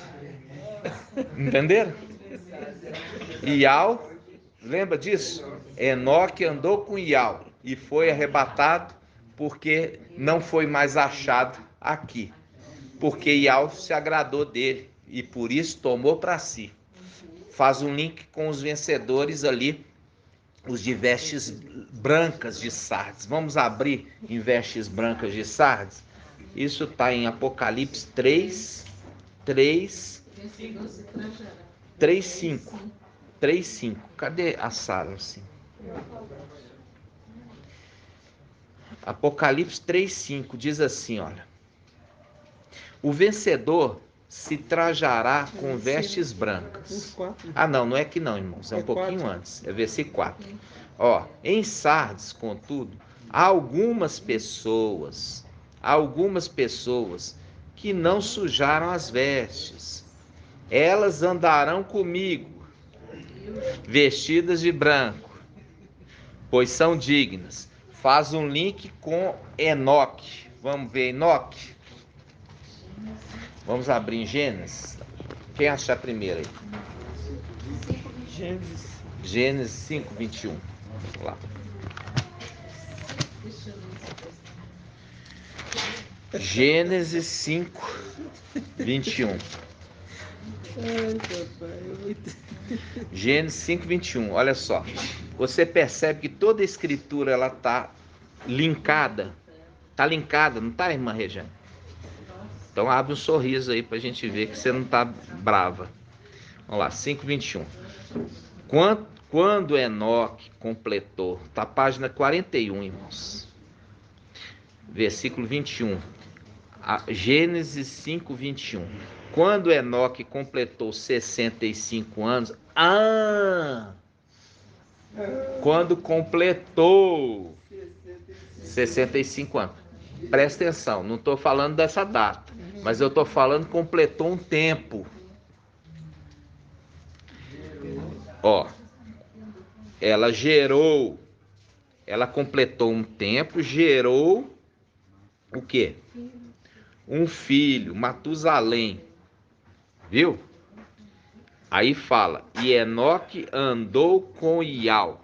Speaker 1: Entenderam? Iau, lembra disso? Enoque andou com Iau e foi arrebatado porque não foi mais achado aqui. Porque Iau se agradou dele e por isso tomou para si. Faz um link com os vencedores ali, os de vestes brancas de Sardes. Vamos abrir em vestes brancas de Sardes? Isso está em Apocalipse 3, 5. 3, 5. Cadê a Sara? Assim? Apocalipse 3, 5 diz assim, olha. O vencedor se trajará com vestes brancas. Não é que não, irmãos. É um pouquinho antes. É versículo 4. Ó, em Sardes, contudo, há algumas pessoas que não sujaram as vestes. Elas andarão comigo, vestidas de branco, pois são dignas. Faz um link com Enoque. Vamos ver Enoque? Vamos abrir em Gênesis. Quem achar primeiro aí? Gênesis 5, 21. Vamos lá. Gênesis 5, 21. Gênesis 5, 21. Olha só. Você percebe que toda a escritura ela está linkada. Está linkada, não está, irmã Regiane? Então abre um sorriso aí para a gente ver que você não está brava. Vamos lá, 5:21. Quando Enoque completou, tá página 41, irmãos. Versículo 21. Gênesis 5:21. Quando Enoque completou 65 anos, quando completou 65 anos. Presta atenção, não estou falando dessa data, mas eu estou falando completou um tempo. Ó, ela completou um tempo, gerou o quê? Um filho, Matusalém. Viu? Aí fala, e Enoque andou com Ial.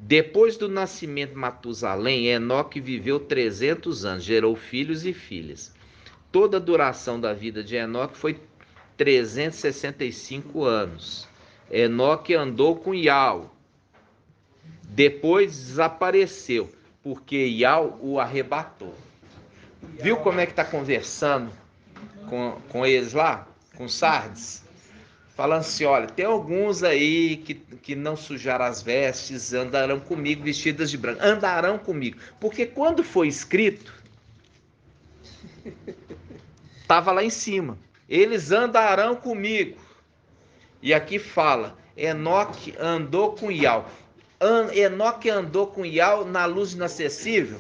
Speaker 1: Depois do nascimento de Matusalém, Enoque viveu 300 anos, gerou filhos e filhas. Toda a duração da vida de Enoque foi 365 anos. Enoque andou com Ial. Depois desapareceu, porque Ial o arrebatou. Viu como é que está conversando com eles lá? Com Sardes? Falando assim, olha, tem alguns aí que não sujaram as vestes, andarão comigo vestidas de branco. Andarão comigo. Porque quando foi escrito, estava lá em cima. Eles andarão comigo. E aqui fala, Enoque andou com Ial. Enoque andou com Ial na luz inacessível.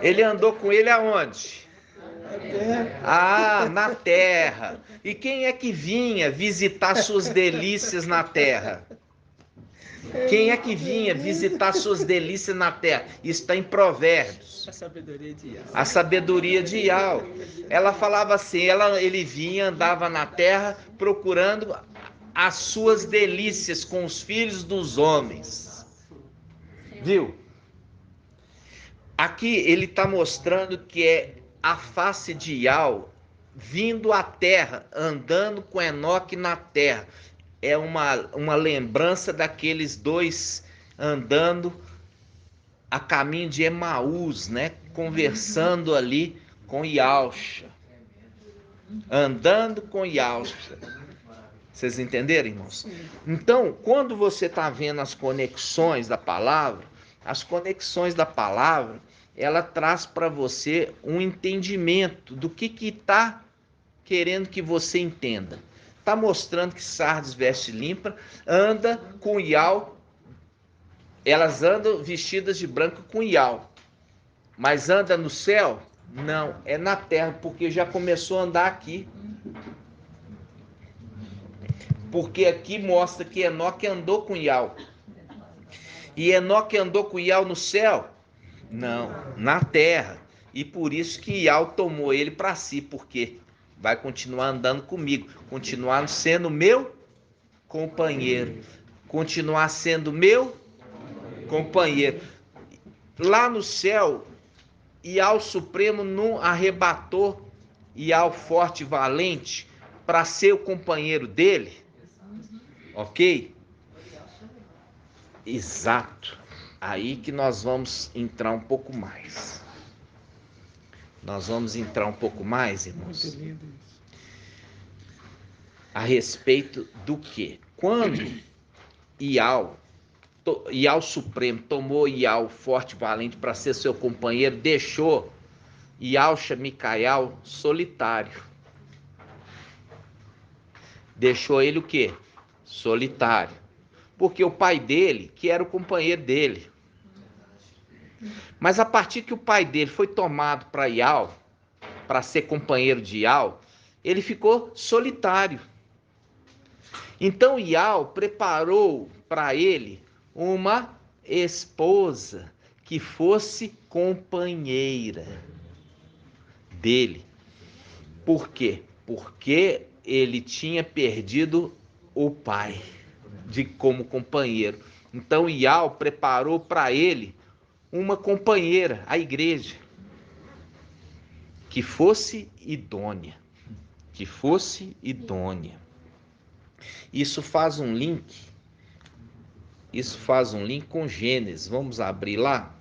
Speaker 1: Ele andou com ele aonde? Na terra. E quem é que vinha visitar suas delícias na terra? Quem é que vinha visitar suas delícias na terra? Isso está em Provérbios.
Speaker 2: A sabedoria de Ial.
Speaker 1: A sabedoria de Ial. Ela falava assim, ele vinha, andava na terra procurando as suas delícias com os filhos dos homens. Viu? Aqui ele está mostrando que é a face de Ial vindo à terra, andando com Enoque na terra. É uma lembrança daqueles dois andando a caminho de Emaús, né? Conversando ali com Ialcha. Andando com Ialcha. Vocês entenderam, irmãos? Então, quando você está vendo as conexões da palavra, ela traz para você um entendimento do que está querendo que você entenda. Está mostrando que Sardes veste limpa, anda com Ial, elas andam vestidas de branco com Ial, mas anda no céu? Não, é na terra, porque já começou a andar aqui. Porque aqui mostra que Enoque andou com Ial. E Enoque andou com Ial no céu? Não, na terra. E por isso que Ial tomou ele para si, porque vai continuar andando comigo, continuar sendo meu companheiro, continuar sendo meu companheiro. Lá no céu, Ial Supremo não arrebatou Ial forte e valente para ser o companheiro dele, ok? Exato. Aí que nós vamos entrar um pouco mais. Nós vamos entrar um pouco mais, irmãos.
Speaker 2: Muito lindo isso.
Speaker 1: A respeito do que? Quando Ial Supremo tomou Ial forte e valente para ser seu companheiro, deixou Ialcha Micael solitário. Deixou ele o quê? Solitário. Porque o pai dele, que era o companheiro dele. Mas a partir que o pai dele foi tomado para Ial, para ser companheiro de Ial, ele ficou solitário. Então Ial preparou para ele uma esposa que fosse companheira dele. Por quê? Porque ele tinha perdido o pai como companheiro. Então Ial preparou para ele uma companheira, a igreja, que fosse idônea. Que fosse idônea. Isso faz um link com Gênesis. Vamos abrir lá?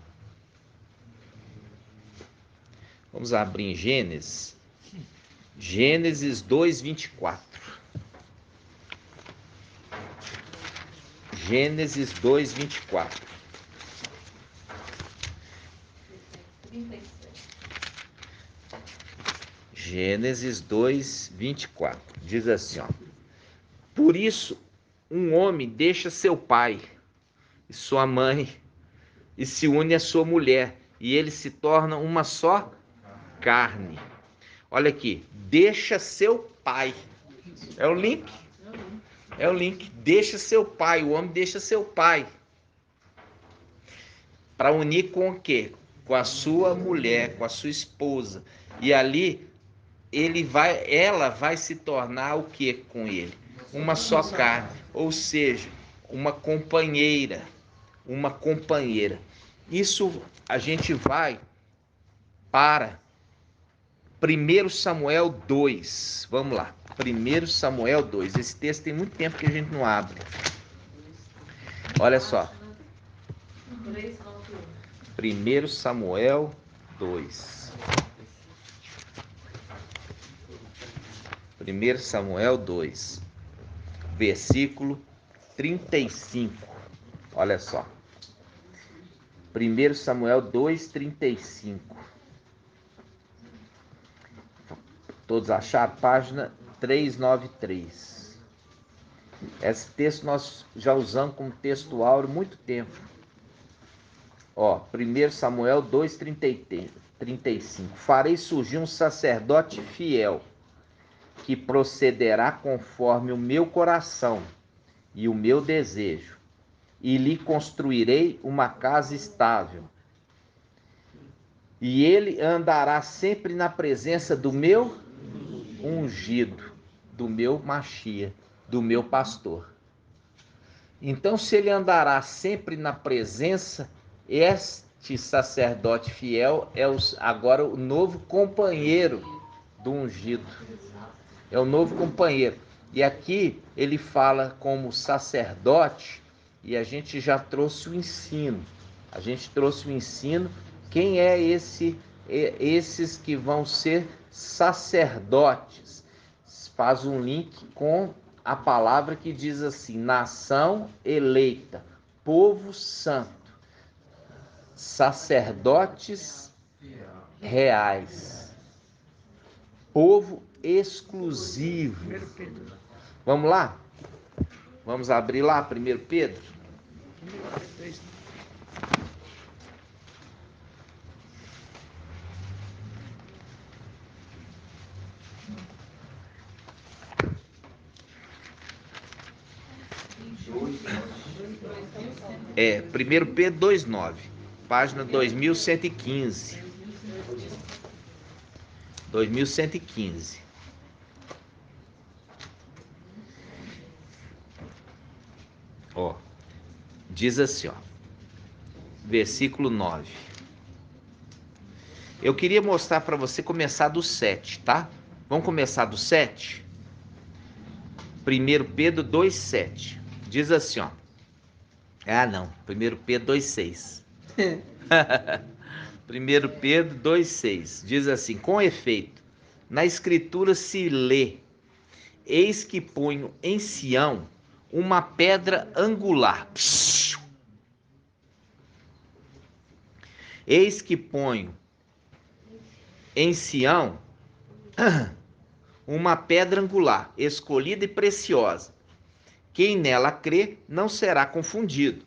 Speaker 1: Vamos abrir em Gênesis. Gênesis 2:24. Gênesis 2:24.
Speaker 3: 37.
Speaker 1: Gênesis 2:24. Diz assim, ó. Por isso, um homem deixa seu pai e sua mãe e se une à sua mulher, e eles se tornam uma só carne. Olha aqui, deixa seu pai. É o link. É o link. Deixa seu pai. O homem deixa seu pai. Para unir com o quê? Com a sua mulher, com a sua esposa. E ali ela vai se tornar o que com ele? Uma só carne. Ou seja, uma companheira. Uma companheira. Isso a gente vai para 1 Samuel 2. Vamos lá. 1 Samuel 2. Esse texto tem muito tempo que a gente não abre. Olha só. 1 Samuel 2. 1 Samuel 2. Versículo 35. Olha só. 1 Samuel 2, 35. Todos acharam? Página 393. Esse texto nós já usamos como texto áureo há muito tempo. Ó, 1 Samuel 2, 35. Farei surgir um sacerdote fiel, que procederá conforme o meu coração e o meu desejo, e lhe construirei uma casa estável. E ele andará sempre na presença do meu ungido, do meu Machia, do meu pastor. Então, se ele andará sempre na presença, este sacerdote fiel é agora o novo companheiro do ungido. É o novo companheiro. E aqui ele fala como sacerdote, e a gente já trouxe o ensino. A gente trouxe o ensino. Quem é esses que vão ser sacerdotes? Faz um link com a palavra que diz assim: nação eleita, povo santo, sacerdotes reais, povo exclusivo. Vamos lá? Vamos abrir lá 1 Pedro? É, 1 Pedro 2,9, página 2115. 2115. Ó, diz assim, ó, versículo 9. Eu queria mostrar para você começar do 7, tá? Vamos começar do 7? 1 Pedro 2,7. Diz assim, ó. Ah, não. 1 Pedro 2,6. 1 Pedro 2,6. Diz assim: com efeito, na escritura se lê: eis que ponho em Sião uma pedra angular. Eis que ponho em Sião uma pedra angular, escolhida e preciosa. Quem nela crê não será confundido.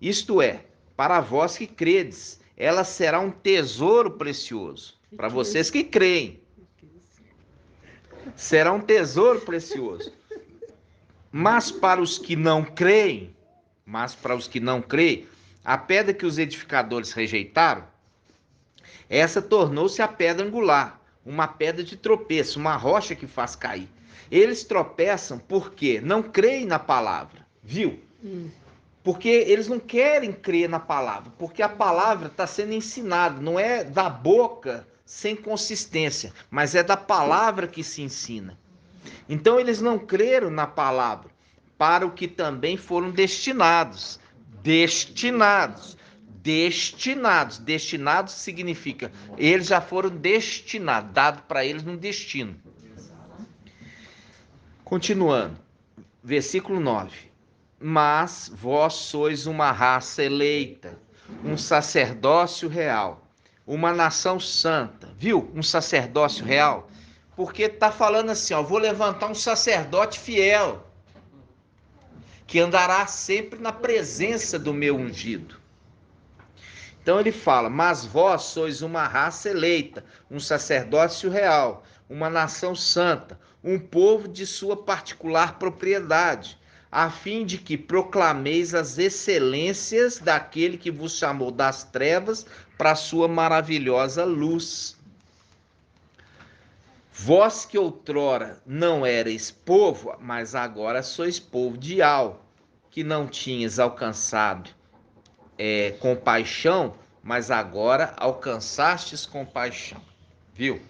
Speaker 1: Isto é, para vós que credes, ela será um tesouro precioso. Para vocês que creem, será um tesouro precioso. Mas para os que não creem, a pedra que os edificadores rejeitaram, essa tornou-se a pedra angular, uma pedra de tropeço, uma rocha que faz cair. Eles tropeçam porque não creem na palavra, viu? Porque eles não querem crer na palavra, porque a palavra está sendo ensinada, não é da boca sem consistência, mas é da palavra que se ensina. Então eles não creram na palavra, para o que também foram destinados destinados. Destinados significa, eles já foram destinados, dado para eles um destino. Continuando, versículo 9. Mas vós sois uma raça eleita, um sacerdócio real, uma nação santa. Viu? Um sacerdócio real. Porque está falando assim, ó, vou levantar um sacerdote fiel, que andará sempre na presença do meu ungido. Então ele fala, mas vós sois uma raça eleita, um sacerdócio real, uma nação santa, um povo de sua particular propriedade, a fim de que proclameis as excelências daquele que vos chamou das trevas para a sua maravilhosa luz. Vós que outrora não erais povo, mas agora sois povo de Al, que não tinhas alcançado compaixão, mas agora alcançastes compaixão. Viu?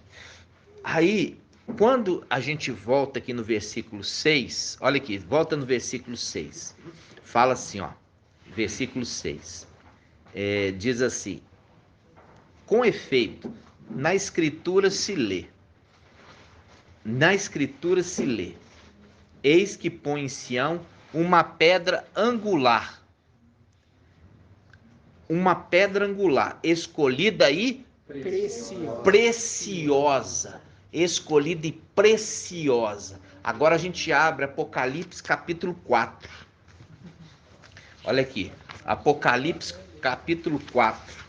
Speaker 1: Aí, quando a gente volta aqui no versículo 6, olha aqui, volta no versículo 6. Fala assim, ó, versículo 6. Diz assim, com efeito, na escritura se lê, eis que põe em Sião uma pedra angular, escolhida e preciosa. Escolhida e preciosa. Agora a gente abre Apocalipse capítulo 4. Olha aqui, Apocalipse capítulo 4.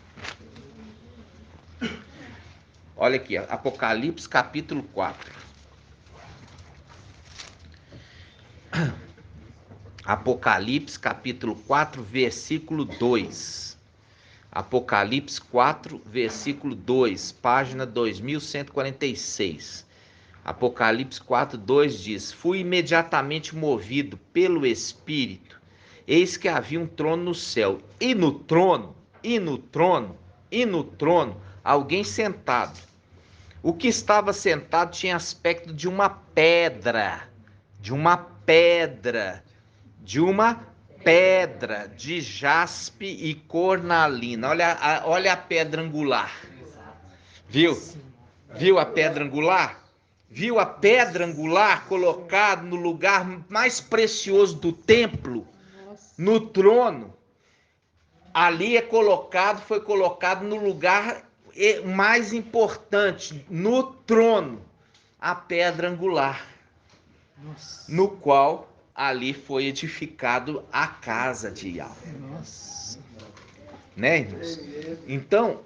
Speaker 1: Olha aqui, Apocalipse capítulo 4. Apocalipse capítulo 4, versículo 2. Apocalipse 4, versículo 2, página 2146. Apocalipse 4, 2 diz: fui imediatamente movido pelo Espírito, eis que havia um trono no céu, e no trono, alguém sentado. O que estava sentado tinha aspecto de uma pedra, de jaspe e cornalina. Olha a pedra angular. Viu? Viu a pedra angular? Viu a pedra angular colocada no lugar mais precioso do templo, no trono. Ali foi colocado no lugar mais importante, no trono, a pedra angular, no qual ali foi edificado a casa de Yahvé. Né, irmãos? Então,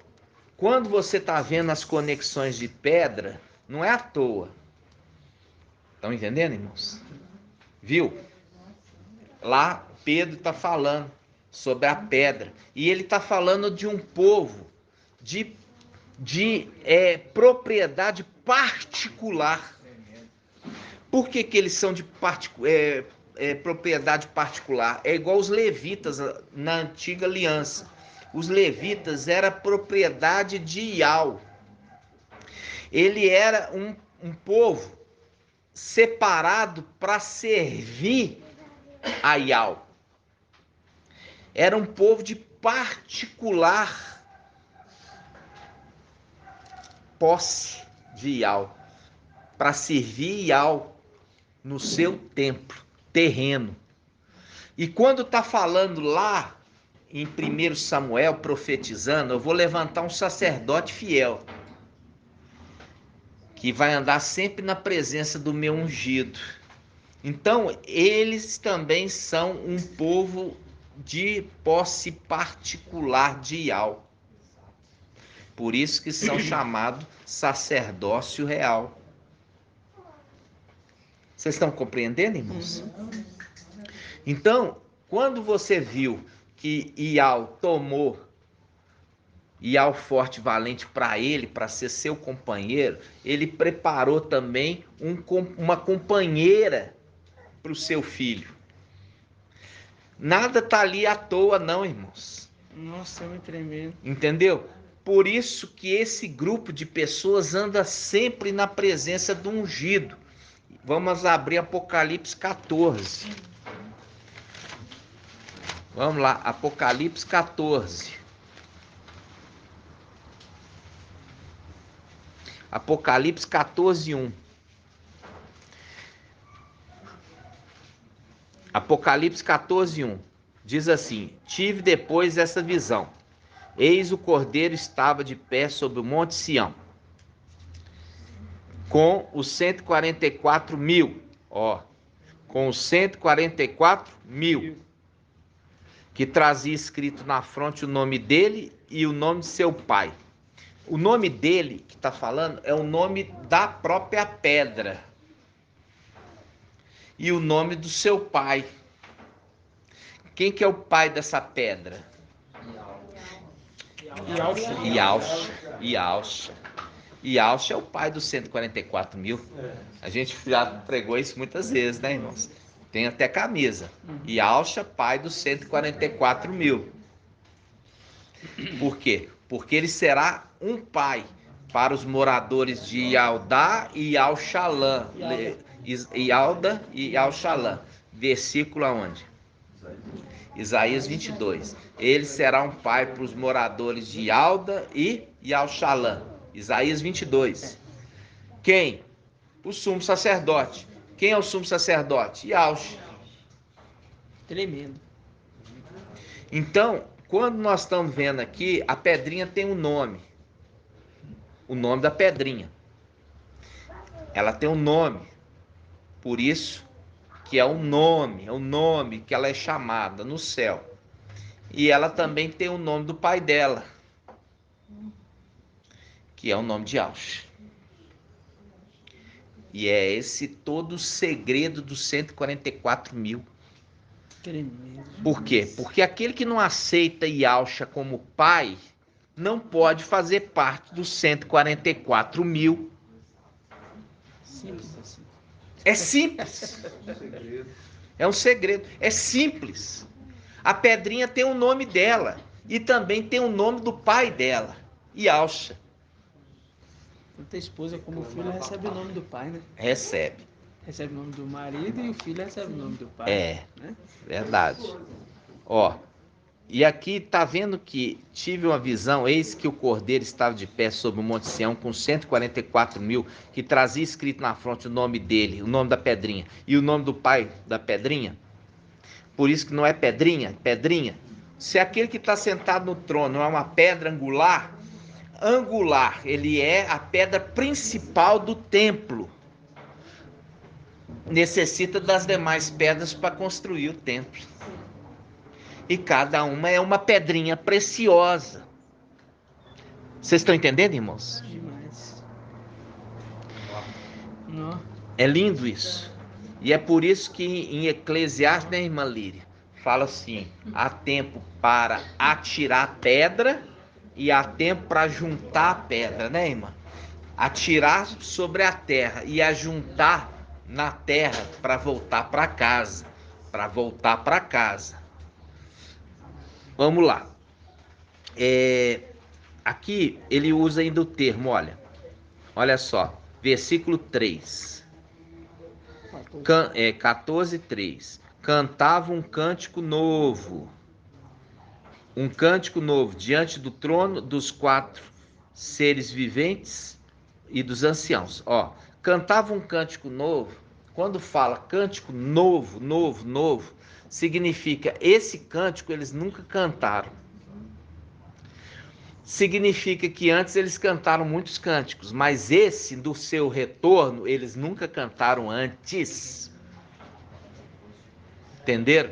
Speaker 1: quando você está vendo as conexões de pedra, não é à toa. Estão entendendo, irmãos? Viu? Lá Pedro está falando sobre a pedra. E ele está falando de um povo de propriedade particular. Por que eles são de propriedade particular? É igual os levitas na antiga aliança. Os levitas era propriedade de Ial. Ele era um povo separado para servir a Ial. Era um povo de particular posse de Ial, para servir Ial no seu templo terreno. E quando está falando lá em 1 Samuel, profetizando, eu vou levantar um sacerdote fiel, que vai andar sempre na presença do meu ungido. Então, eles também são um povo de posse particular de Ial. Por isso que são chamados sacerdócio real. Vocês estão compreendendo, irmãos? Então, quando você viu que Ial tomou Ial forte e valente para ele, para ser seu companheiro, ele preparou também uma companheira para o seu filho. Nada está ali à toa, não, irmãos.
Speaker 2: Nossa, é muito tremendo.
Speaker 1: Entendeu? Por isso que esse grupo de pessoas anda sempre na presença do ungido. Vamos abrir Apocalipse 14. Vamos lá, Apocalipse 14. Apocalipse 14:1. Apocalipse 14:1. Diz assim: tive depois essa visão. Eis o Cordeiro estava de pé sobre o monte Sião, com os 144.000, com os 144.000, que trazia escrito na fronte o nome dele e o nome de seu pai. O nome dele, que está falando, é o nome da própria pedra. E o nome do seu pai. Quem que é o pai dessa pedra? Yalcha é o pai dos 144.000. A gente já pregou isso muitas vezes, né, irmãos? Tem até camisa. Yalcha, pai dos 144.000. Por quê? Porque ele será um pai para os moradores de Yaldá e Yalchalã. Yalda e Yalchalã. Versículo aonde? Isaías 22. Ele será um pai para os moradores de Yalda e Yalchalã. Isaías 22. Quem? O sumo sacerdote. Quem é o sumo sacerdote? Yalcha.
Speaker 2: Tremendo.
Speaker 1: Então, quando nós estamos vendo aqui, a pedrinha tem um nome. O nome da pedrinha. Ela tem um nome. Por isso que é o nome que ela é chamada no céu. E ela também tem o nome do pai dela, que é o nome de Yalcha. E é esse todo o segredo dos 144.000. Por quê? Porque aquele que não aceita Yalcha como pai não pode fazer parte dos 144.000.
Speaker 2: Simples assim.
Speaker 1: É simples. É um segredo. É simples. A pedrinha tem o nome dela e também tem o nome do pai dela, Yalcha.
Speaker 2: Tanto a esposa como o filho recebe o nome do pai, né?
Speaker 1: Recebe.
Speaker 2: Recebe o nome do marido e o filho recebe o nome do pai.
Speaker 1: É,
Speaker 2: né?
Speaker 1: Verdade. E aqui tá vendo que tive uma visão, eis que o Cordeiro estava de pé sobre o Monte Sião com 144.000, que trazia escrito na fronte o nome dele, o nome da pedrinha, e o nome do pai da pedrinha. Por isso que não é pedrinha. Se aquele que está sentado no trono é uma pedra angular, ele é a pedra principal do templo. Necessita das demais pedras para construir o templo. E cada uma é uma pedrinha preciosa. Vocês estão entendendo, irmãos?
Speaker 2: Demais. Não.
Speaker 1: É lindo isso. E é por isso que em Eclesiastes, né, irmã Líria, fala assim: há tempo para atirar pedra e há tempo para juntar a pedra, né, irmã? Atirar sobre a terra e ajuntar na terra para voltar para casa. Vamos lá. Aqui ele usa ainda o termo, olha só, versículo 3. 14:3. Cantava um cântico novo diante do trono dos 4 seres viventes e dos anciãos. Cantava um cântico novo. Quando fala cântico novo, significa esse cântico eles nunca cantaram. Significa que antes eles cantaram muitos cânticos, mas esse do seu retorno eles nunca cantaram antes. Entenderam?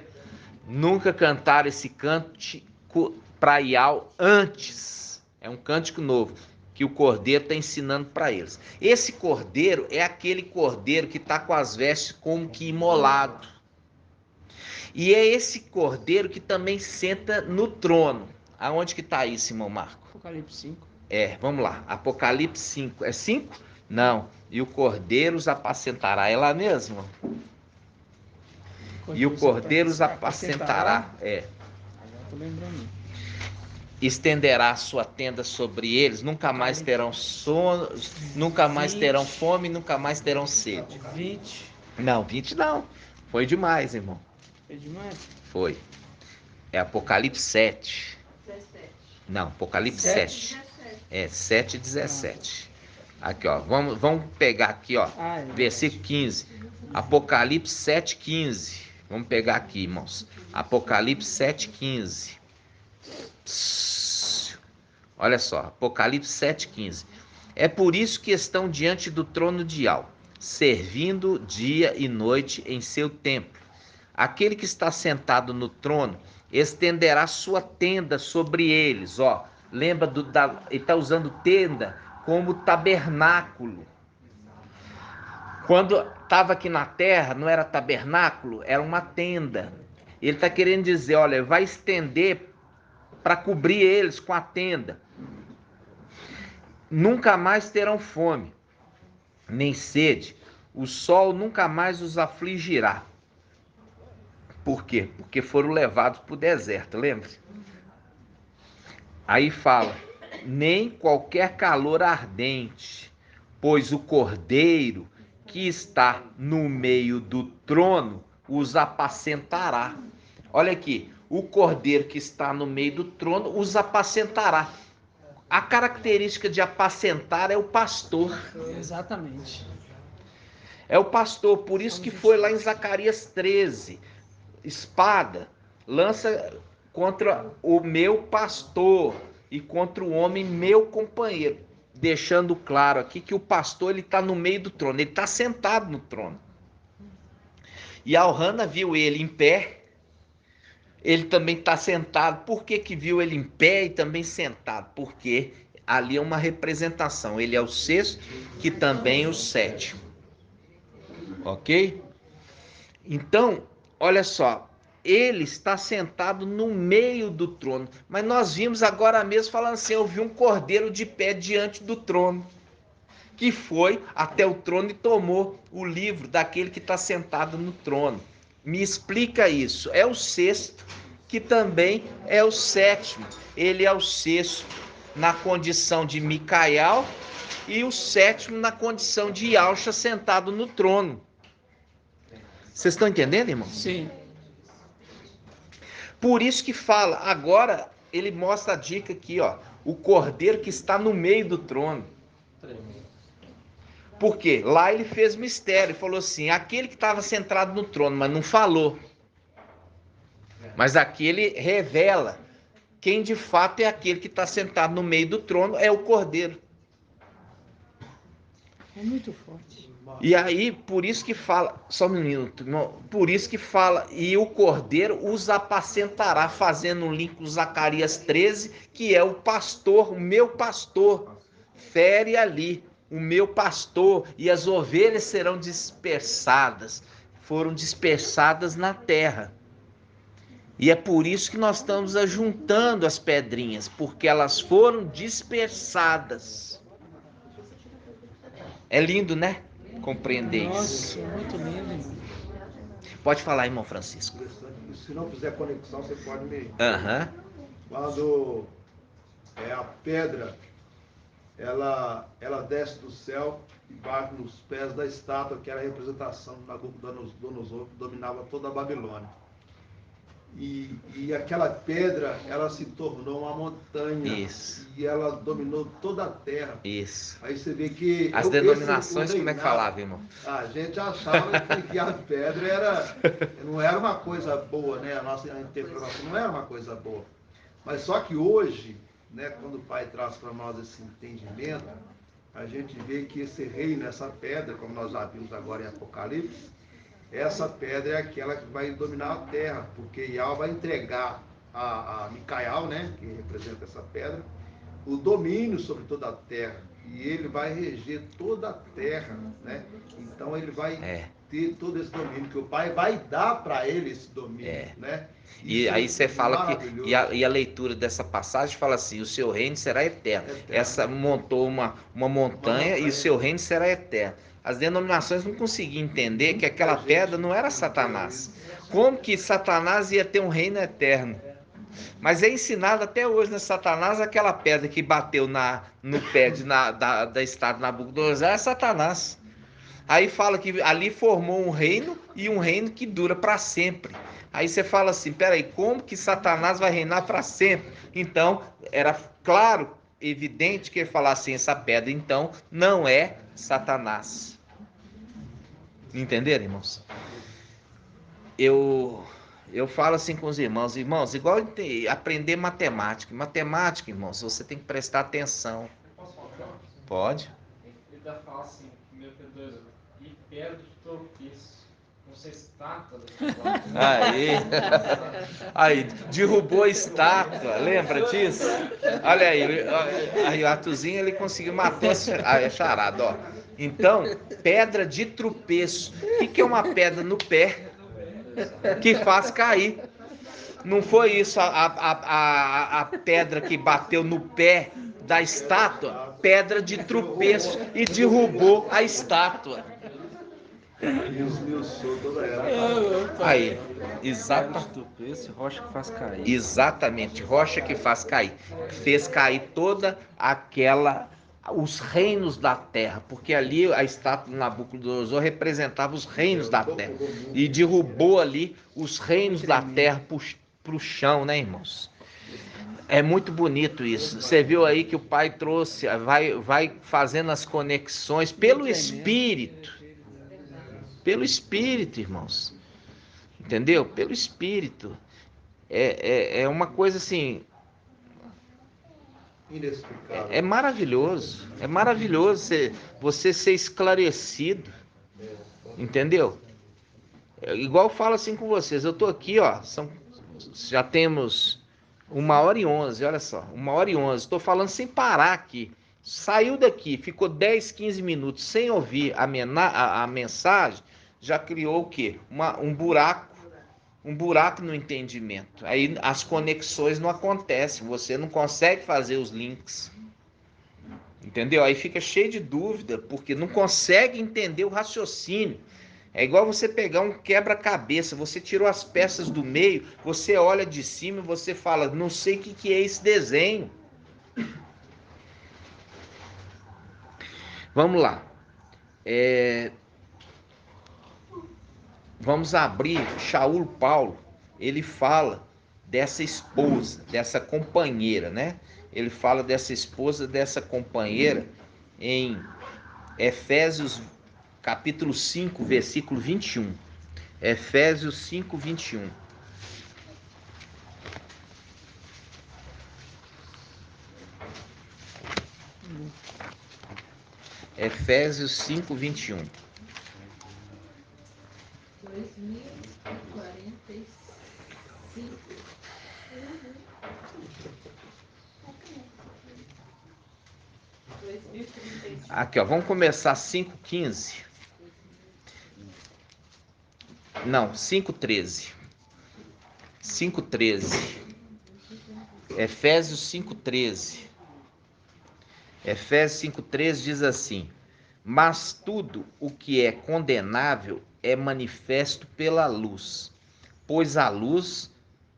Speaker 1: Nunca cantaram esse cântico para Yahweh antes. É um cântico novo que o Cordeiro está ensinando para eles. Esse Cordeiro é aquele Cordeiro que está com as vestes como que imolado. E é esse Cordeiro que também senta no trono. Aonde que está isso, irmão Marco?
Speaker 2: Apocalipse 5.
Speaker 1: Vamos lá. Apocalipse 5. É 5? Não. E o Cordeiro os apacentará. É lá mesmo? E o Cordeiro os apacentará.
Speaker 2: Agora tô lembrando.
Speaker 1: Estenderá a sua tenda sobre eles. Nunca mais terão sono. Nunca mais terão fome. Nunca mais terão sede.
Speaker 2: 20.
Speaker 1: Não, 20 não. Foi demais, irmão.
Speaker 2: Foi demais?
Speaker 1: Foi. É Apocalipse 7.
Speaker 3: 17.
Speaker 1: Não, Apocalipse 7. 7:17. Aqui, ó. Vamos pegar aqui, ó. Versículo 15. Apocalipse 7,15. Vamos pegar aqui, irmãos. Apocalipse 7,15. Olha só, Apocalipse 7,15. É por isso que estão diante do trono de Yahweh, servindo dia e noite em seu templo. Aquele que está sentado no trono estenderá sua tenda sobre eles. Ó, lembra ele está usando tenda como tabernáculo. Quando estava aqui na terra, não era tabernáculo, era uma tenda. Ele está querendo dizer, olha, vai estender para cobrir eles com a tenda. Nunca mais terão fome, nem sede. O sol nunca mais os afligirá. Por quê? Porque foram levados para o deserto, lembra? Aí fala, nem qualquer calor ardente, pois o cordeiro que está no meio do trono os apacentará. Olha aqui, o cordeiro que está no meio do trono os apacentará. A característica de apacentar é o pastor.
Speaker 2: Exatamente.
Speaker 1: É o pastor, por isso que foi lá em Zacarias 13. Espada, lança contra o meu pastor e contra o homem meu companheiro. Deixando claro aqui que o pastor ele está no meio do trono, ele está sentado no trono. E Elrana viu ele em pé, ele também está sentado. Por que viu ele em pé e também sentado? Porque ali é uma representação. Ele é o sexto, que também é o sétimo. Ok? Então, olha só. Ele está sentado no meio do trono. Mas nós vimos agora mesmo falando assim, eu vi um cordeiro de pé diante do trono, que foi até o trono e tomou o livro daquele que está sentado no trono. Me explica isso. É o sexto, que também é o sétimo. Ele é o sexto na condição de Micael e o sétimo na condição de Yahshua sentado no trono. Vocês estão entendendo, irmão?
Speaker 2: Sim.
Speaker 1: Por isso que fala, agora ele mostra a dica aqui, ó. O cordeiro que está no meio do trono. Por quê? Lá ele fez mistério, falou assim, aquele que estava sentado no trono, mas não falou. Mas aqui ele revela quem de fato é aquele que está sentado no meio do trono, é o cordeiro.
Speaker 2: É muito forte.
Speaker 1: E aí, por isso que fala, só um minuto, por isso que fala, e o cordeiro os apacentará, fazendo um link com Zacarias 13, que é o pastor, o meu pastor, fere ali, o meu pastor, e as ovelhas serão dispersadas, foram dispersadas na terra. E é por isso que nós estamos ajuntando as pedrinhas, porque elas foram dispersadas. É lindo, né? Compreender isso.
Speaker 2: Nossa, muito lindo, irmão.
Speaker 1: Pode falar, irmão Francisco.
Speaker 6: Se não fizer conexão, você pode me...
Speaker 1: Quando
Speaker 6: a pedra, ela desce do céu e bate nos pés da estátua, que era a representação do Nabucodonosor, que dominava toda a Babilônia. E aquela pedra, ela se tornou uma montanha.
Speaker 1: Isso.
Speaker 6: E ela dominou toda a terra.
Speaker 1: Isso.
Speaker 6: Aí você vê que...
Speaker 1: As denominações, como é que falava, irmão?
Speaker 6: A gente achava que a pedra não era uma coisa boa, né? A nossa interpretação não era uma coisa boa. Mas só que hoje, né, quando o Pai traz para nós esse entendimento, a gente vê que esse reino, essa pedra, como nós já vimos agora em Apocalipse, essa pedra é aquela que vai dominar a terra, porque Yahweh vai entregar a Micael, né, que representa essa pedra, o domínio sobre toda a terra, e ele vai reger toda a terra, né? Então ele vai ter todo esse domínio, que o Pai vai dar para ele esse domínio, né?
Speaker 1: E aí você fala que, e a leitura dessa passagem fala assim, o seu reino será eterno. Essa montou uma montanha e o seu reino será eterno. As denominações não conseguiam entender que aquela pedra não era Satanás. Como que Satanás ia ter um reino eterno? Mas é ensinado até hoje, né? Satanás, aquela pedra que bateu no pé da estátua Nabucodonosor, é Satanás. Aí fala que ali formou um reino e um reino que dura para sempre. Aí você fala assim, peraí, como que Satanás vai reinar para sempre? Então, era claro, evidente que ele falar assim, essa pedra então não é Satanás. Entenderam, irmãos? Eu falo assim com os irmãos, igual aprender matemática. Matemática, irmãos, você tem que prestar atenção.
Speaker 7: Posso falar?
Speaker 1: Pode?
Speaker 7: Ele dá fala assim, primeiro Pedro 2, e pedra de tropeço. Não sei se estátua.
Speaker 1: Aí, derrubou a estátua, lembra disso? Olha aí o Atuzinho, ele conseguiu matar a charada, ó. Então, pedra de tropeço. O que é uma pedra no pé que faz cair? Não foi isso a pedra que bateu no pé da estátua? Pedra de tropeço e derrubou a estátua.
Speaker 6: E os meus sou toda ela.
Speaker 1: Aí, exatamente.
Speaker 2: Rocha que faz cair.
Speaker 1: Exatamente, rocha que faz cair. Fez cair toda os reinos da terra, porque ali a estátua de Nabucodonosor representava os reinos da terra. E derrubou ali os reinos da terra para o chão, né, irmãos? É muito bonito isso. Você viu aí que o Pai trouxe, vai fazendo as conexões pelo Espírito. Pelo Espírito, irmãos. Entendeu? Pelo Espírito. É uma coisa assim...
Speaker 6: Inexplicável.
Speaker 1: É maravilhoso. É maravilhoso você ser esclarecido. Entendeu? Igual eu falo assim com vocês. Eu tô aqui, ó. Já temos 1h11, olha só. 1h11. Estou falando sem parar aqui. Saiu daqui, ficou 10, 15 minutos sem ouvir a mensagem, já criou o quê? Um buraco no entendimento. Aí as conexões não acontecem, você não consegue fazer os links. Entendeu? Aí fica cheio de dúvida, porque não consegue entender o raciocínio. É igual você pegar um quebra-cabeça, você tirou as peças do meio, você olha de cima e você fala, não sei o que é esse desenho. Vamos lá. Vamos abrir. Shaul Paulo, ele fala dessa esposa, dessa companheira, né? Ele fala dessa esposa, dessa companheira em Efésios capítulo 5, versículo 21. Efésios 5, 21. Efésios 5, 21.
Speaker 5: 2045.
Speaker 1: Aqui, ó, vamos começar 5:15. Não, 5:13. 5:13. Efésios 5:13. Efésios 5:13 diz assim: mas tudo o que é condenável é manifesto pela luz, pois a luz,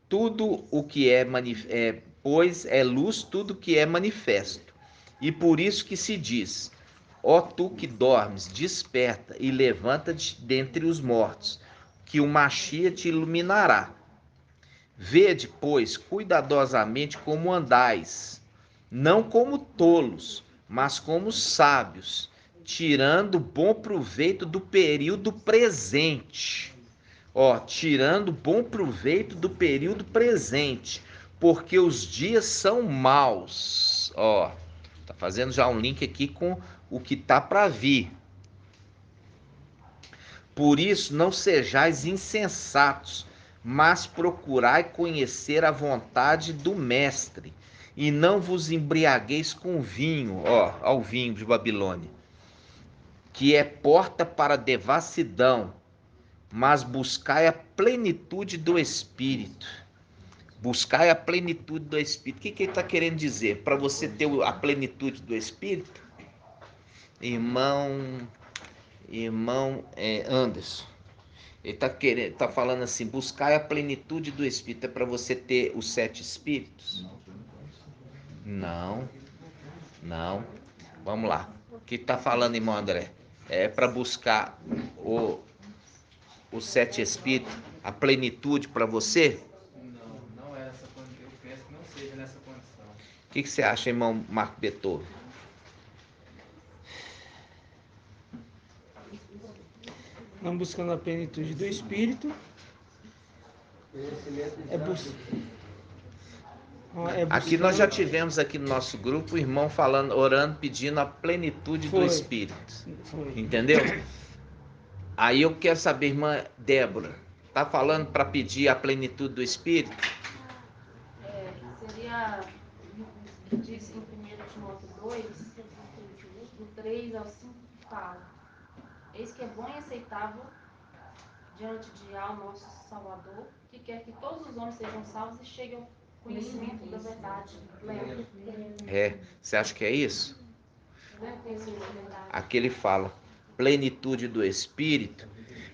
Speaker 1: tudo o que pois é luz tudo que é manifesto. E por isso que se diz: ó tu que dormes, desperta e levanta-te dentre os mortos, que o Machia te iluminará. Vede, pois, cuidadosamente como andais, não como tolos, mas como sábios, tirando bom proveito do período presente. Ó, tirando bom proveito do período presente, porque os dias são maus. Ó, tá fazendo já um link aqui com o que tá para vir. Por isso, não sejais insensatos, mas procurai conhecer a vontade do Mestre, e não vos embriagueis com vinho, ao vinho de Babilônia, que é porta para a devassidão, mas buscai a plenitude do Espírito. Buscai a plenitude do Espírito. O que ele está querendo dizer? Para você ter a plenitude do Espírito? Irmão Anderson, ele está falando assim, buscai a plenitude do Espírito. É para você ter os 7 Espíritos? Não. Vamos lá. O que está falando, irmão André? É para buscar os 7 Espíritos, a plenitude para você?
Speaker 7: Não é essa condição. Eu penso que não seja nessa condição.
Speaker 1: O que você acha, irmão Marco Beethoven?
Speaker 2: Não buscando a plenitude do Espírito.
Speaker 1: Aqui nós já tivemos aqui no nosso grupo o irmão falando, orando, pedindo a plenitude do Espírito. Entendeu? Aí eu quero saber, irmã Débora, tá falando para pedir a plenitude do Espírito?
Speaker 8: Seria, diz em 1 Timóteo 2, do 3 ao 5, fala: eis que é bom e aceitável diante de Ao nosso Salvador, que quer que todos os homens sejam salvos e cheguem ao conhecimento da verdade plena.
Speaker 1: Você acha que é isso? Aqui ele fala, plenitude do Espírito,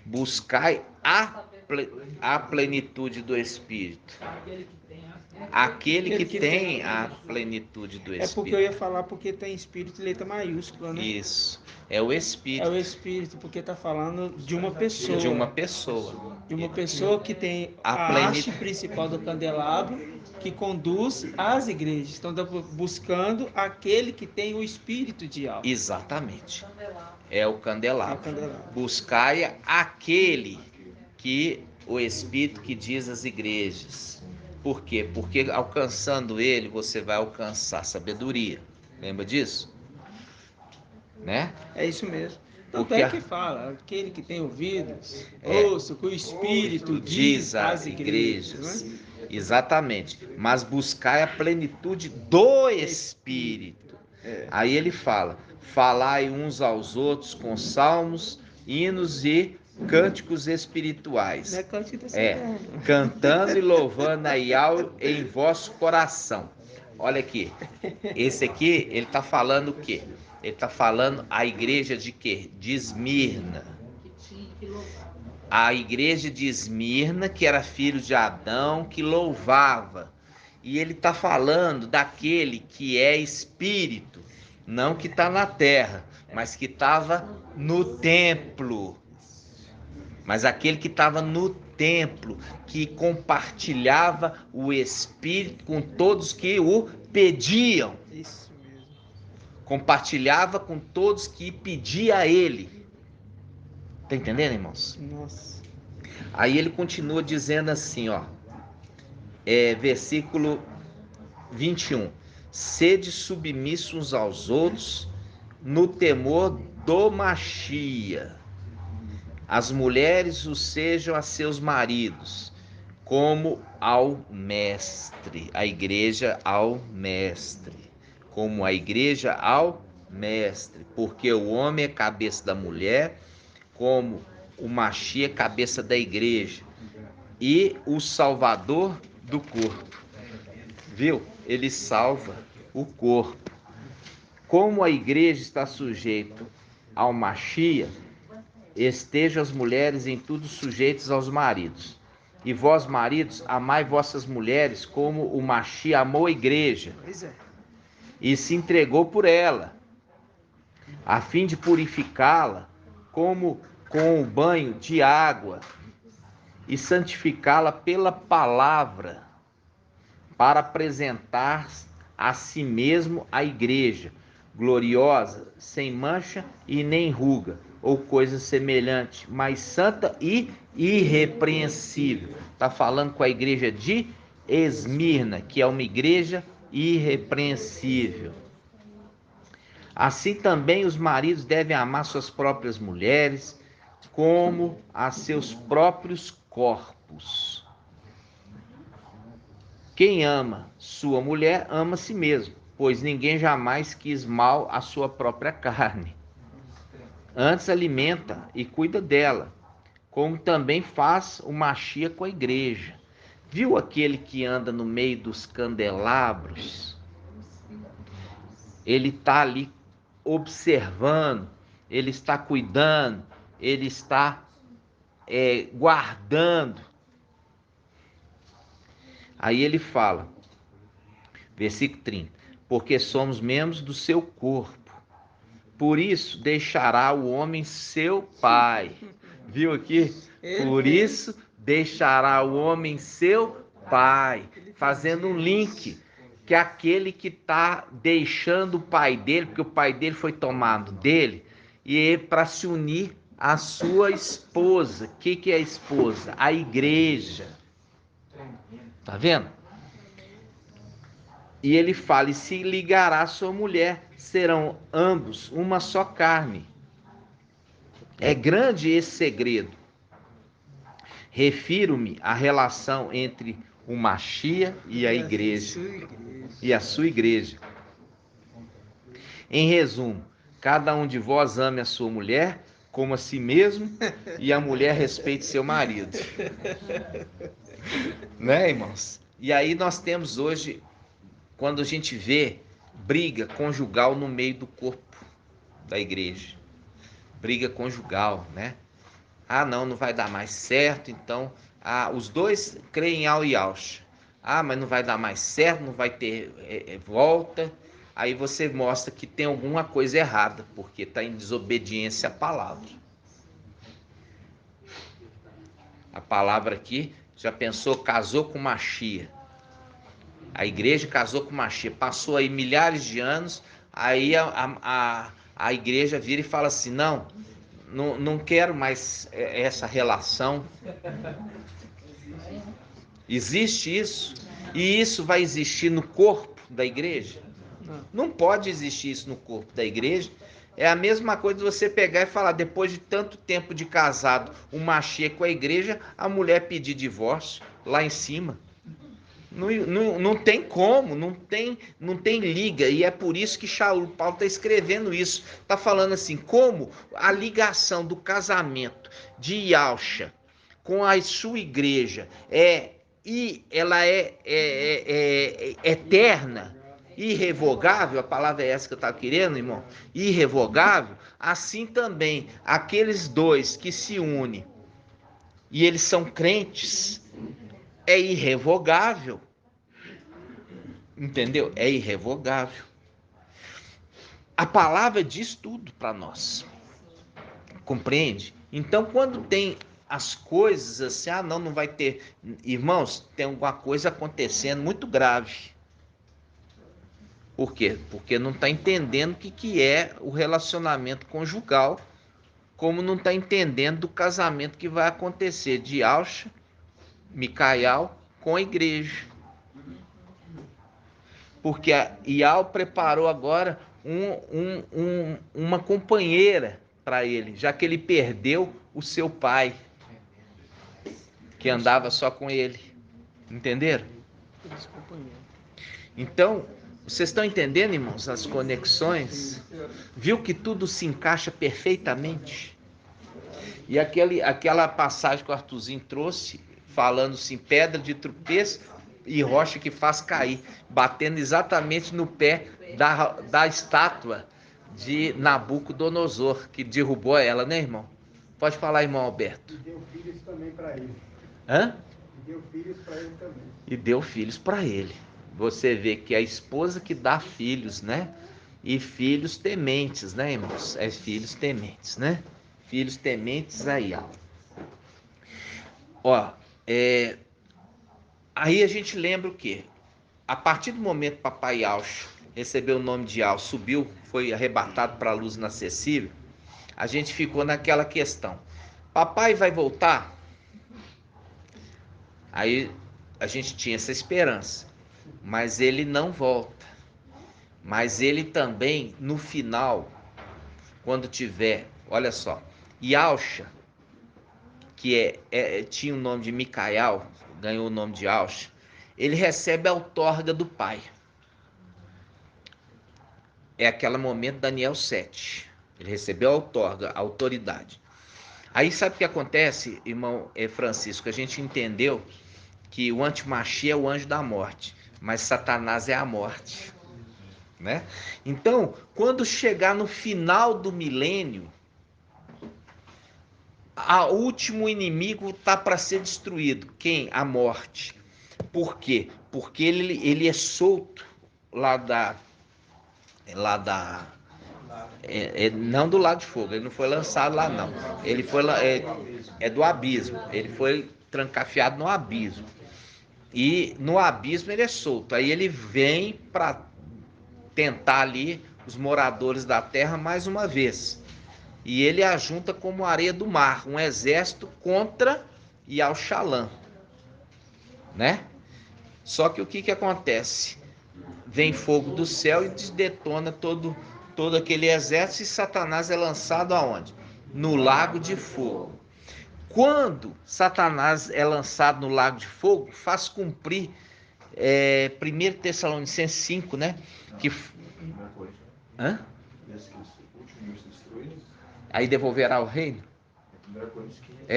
Speaker 1: buscai a plenitude do Espírito. Aquele que tem a plenitude do Espírito.
Speaker 2: É porque eu ia falar porque tem Espírito em letra maiúscula, né?
Speaker 1: Isso. É o Espírito.
Speaker 2: É o Espírito, porque está falando de uma pessoa.
Speaker 1: De uma pessoa.
Speaker 2: De uma pessoa que tem a haste principal do candelabro, que conduz às igrejas. Então, buscando aquele que tem o Espírito de alma.
Speaker 1: Exatamente. É o candelabro. Buscai aquele que o Espírito que diz às igrejas. Por quê? Porque alcançando ele, você vai alcançar sabedoria. Lembra disso? Né?
Speaker 2: É isso mesmo. Tanto é que fala, aquele que tem ouvidos, ouça o que o Espírito diz às igrejas. Né?
Speaker 1: Exatamente. Mas buscai a plenitude do Espírito. Aí ele fala, falai uns aos outros com salmos, hinos e cânticos espirituais.
Speaker 2: Não é cântico
Speaker 1: cantando e louvando a Yahweh em vosso coração. Olha aqui. Esse aqui, ele está falando o quê? Ele está falando a igreja de quê? De Esmirna. A igreja de Esmirna, que era filho de Adão, que louvava. E ele está falando daquele que é espírito, não que está na terra, mas que estava no templo. Mas aquele que estava no templo, que compartilhava o Espírito com todos que o pediam.
Speaker 2: Isso mesmo.
Speaker 1: Compartilhava com todos que pediam a ele. Tá entendendo, irmãos?
Speaker 2: Nossa.
Speaker 1: Aí ele continua dizendo assim, ó. Versículo 21. Sede submissos uns aos outros no temor do Machia. As mulheres o sejam a seus maridos, como ao mestre. A igreja ao mestre. Como a igreja ao mestre. Porque o homem é cabeça da mulher, como o Machia é cabeça da igreja. E o salvador do corpo. Viu? Ele salva o corpo. Como a igreja está sujeita ao Machia, estejam as mulheres em tudo sujeitas aos maridos. E vós, maridos, amai vossas mulheres como o Machia amou a igreja. E se entregou por ela, a fim de purificá-la, como com o banho de água, e santificá-la pela palavra, para apresentar a si mesmo a igreja, gloriosa, sem mancha e nem ruga, ou coisa semelhante, mas santa e irrepreensível. Está falando com a igreja de Esmirna, que é uma igreja irrepreensível. Assim também os maridos devem amar suas próprias mulheres, como a seus próprios corpos. Quem ama sua mulher, ama a si mesmo, pois ninguém jamais quis mal à sua própria carne. Antes alimenta e cuida dela, como também faz o Machia com a igreja. Viu aquele que anda no meio dos candelabros? Ele está ali observando, ele está cuidando, ele está guardando. Aí ele fala, versículo 30, porque somos membros do seu corpo. Por isso deixará o homem seu pai. Viu aqui? Por isso deixará o homem seu pai. Fazendo um link. que aquele que está deixando o pai dele, porque o pai dele foi tomado dele, e para se unir à sua esposa. O que é a esposa? A igreja. Tá vendo? E ele fala, e se ligará à sua mulher, serão ambos uma só carne. É grande esse segredo. Refiro-me à relação entre o Machia e a igreja. E a sua igreja. Em resumo, cada um de vós ame a sua mulher como a si mesmo, e a mulher respeite seu marido. Né, irmãos? E aí nós temos hoje, quando a gente vê briga conjugal no meio do corpo da igreja. Briga conjugal, né? Ah, não vai dar mais certo, então... os dois creem em Al e Yahshua. Mas não vai dar mais certo, não vai ter volta. Aí você mostra que tem alguma coisa errada, porque está em desobediência à palavra. A palavra aqui, já pensou, casou com Machia. A igreja casou com Machia. Passou aí milhares de anos, aí a igreja vira e fala assim, não quero mais essa relação. Existe isso? E isso vai existir no corpo da igreja? Não pode existir isso no corpo da igreja. É a mesma coisa de você pegar e falar, depois de tanto tempo de casado, o Machia com a igreja, a mulher pedir divórcio lá em cima. Não tem como, não tem liga. E é por isso que Paulo está escrevendo isso. Está falando assim, como a ligação do casamento de Yahshua com a sua igreja ela é eterna, irrevogável, a palavra é essa que eu estava querendo, irmão, irrevogável, assim também, aqueles dois que se unem e eles são crentes, é irrevogável, entendeu? É irrevogável. A palavra diz tudo para nós, compreende? Então, quando tem as coisas assim, não vai ter, irmãos, tem alguma coisa acontecendo muito grave. Por quê? Porque não está entendendo o que é o relacionamento conjugal, como não está entendendo do casamento que vai acontecer de Yahshua, Micael com a igreja. Porque Yahweh preparou agora uma companheira para ele, já que ele perdeu o seu pai, que andava só com ele. Entenderam? Então, vocês estão entendendo, irmãos, as conexões? Viu que tudo se encaixa perfeitamente? E aquela passagem que o Arthurzinho trouxe, falando assim, pedra de tropeço e rocha que faz cair, batendo exatamente no pé da estátua de Nabucodonosor, que derrubou ela, né, irmão? Pode falar, irmão Alberto.
Speaker 9: E deu filhos também para ele.
Speaker 1: Hã?
Speaker 9: E deu filhos para ele também.
Speaker 1: E deu filhos para ele. Você vê que é a esposa que dá filhos, né? E filhos tementes, né, irmãos? É filhos tementes, né? Filhos tementes aí, ó. Aí a gente lembra o quê? A partir do momento que papai Yahshua recebeu o nome de Yahshua, subiu, foi arrebatado para a luz inacessível, a gente ficou naquela questão. Papai vai voltar? Aí a gente tinha essa esperança. Mas ele não volta. Mas ele também, no final, quando tiver, olha só, Yahshua, que tinha o nome de Micael, ganhou o nome de Yahshua, ele recebe a outorga do pai. É aquele momento Daniel 7. Ele recebeu a outorga, a autoridade. Aí sabe o que acontece, irmão Francisco? A gente entendeu que o antimachia é o anjo da morte, mas Satanás é a morte, né? Então, quando chegar no final do milênio, o último inimigo está para ser destruído. Quem? A morte. Por quê? Porque ele é solto lá da não do lago de fogo, ele não foi lançado lá não. Ele foi do abismo. Ele foi trancafiado no abismo. E no abismo ele é solto. Aí ele vem para tentar ali os moradores da terra mais uma vez. E ele ajunta como areia do mar, um exército contra Yaushalã, né? Só que o que acontece? Vem fogo do céu e detona todo aquele exército, e Satanás é lançado aonde? No lago de fogo. Quando Satanás é lançado no lago de fogo, faz cumprir 1 Tessalonicenses 5, né? Que... Hã? Aí devolverá o reino?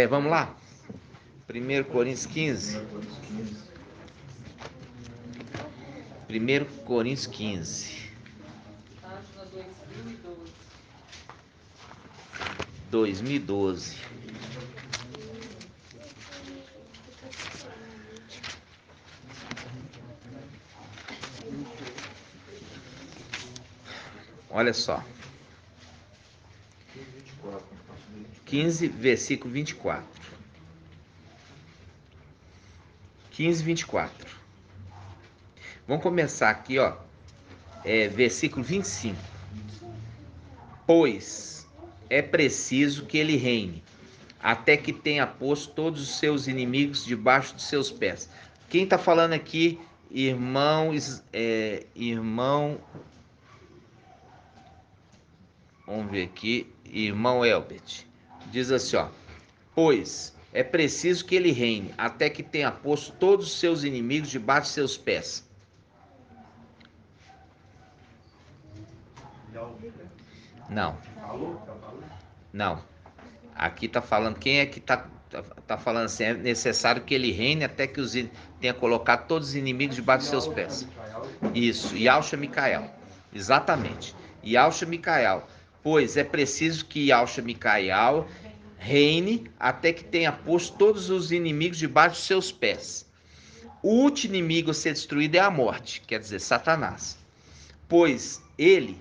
Speaker 1: Vamos lá. 1 Coríntios 15. 1 Coríntios 15.
Speaker 3: Página 2012.
Speaker 1: 2012. Olha só. 15, versículo 24. 15, 24. Vamos começar aqui, ó. Versículo 25. Pois é preciso que ele reine, até que tenha posto todos os seus inimigos debaixo de seus pés. Quem está falando aqui, irmão, vamos ver aqui, irmão Elbert, diz assim, ó: pois é preciso que ele reine, até que tenha posto todos os seus inimigos debaixo de seus pés. Não. Aqui está falando, quem é que tá falando assim? É necessário que ele reine até que tenha colocado todos os inimigos debaixo de seus pés. Isso, Yahusha Micael. Exatamente. Yahusha Micael. Pois é preciso que Yahusha Micael reine até que tenha posto todos os inimigos debaixo de seus pés. O último inimigo a ser destruído é a morte, quer dizer, Satanás. Pois ele,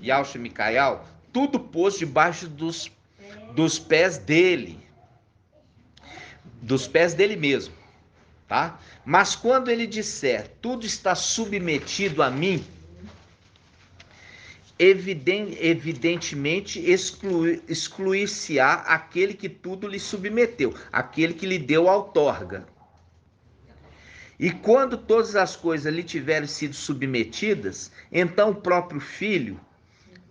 Speaker 1: Yahusha Micael, tudo pôs debaixo dos pés dele. Dos pés dele mesmo, tá? Mas quando ele disser, tudo está submetido a mim, evidentemente excluir-se-á aquele que tudo lhe submeteu, aquele que lhe deu a outorga. E quando todas as coisas lhe tiverem sido submetidas, então o próprio filho,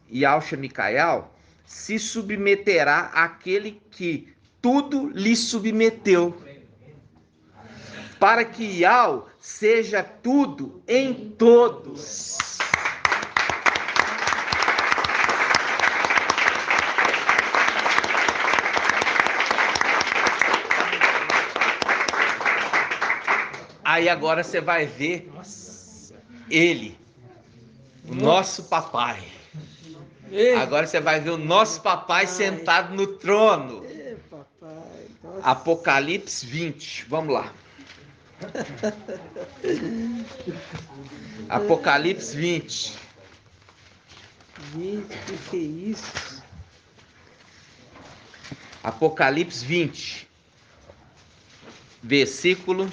Speaker 1: Yahusha Micael, se submeterá àquele que tudo lhe submeteu, para que Yahweh seja tudo em todos. Aí agora você vai ver ele, o nosso papai. Agora você vai ver o nosso papai sentado no trono. Apocalipse 20, vamos lá. Apocalipse 20.
Speaker 2: 20, que é isso?
Speaker 1: Apocalipse 20, versículo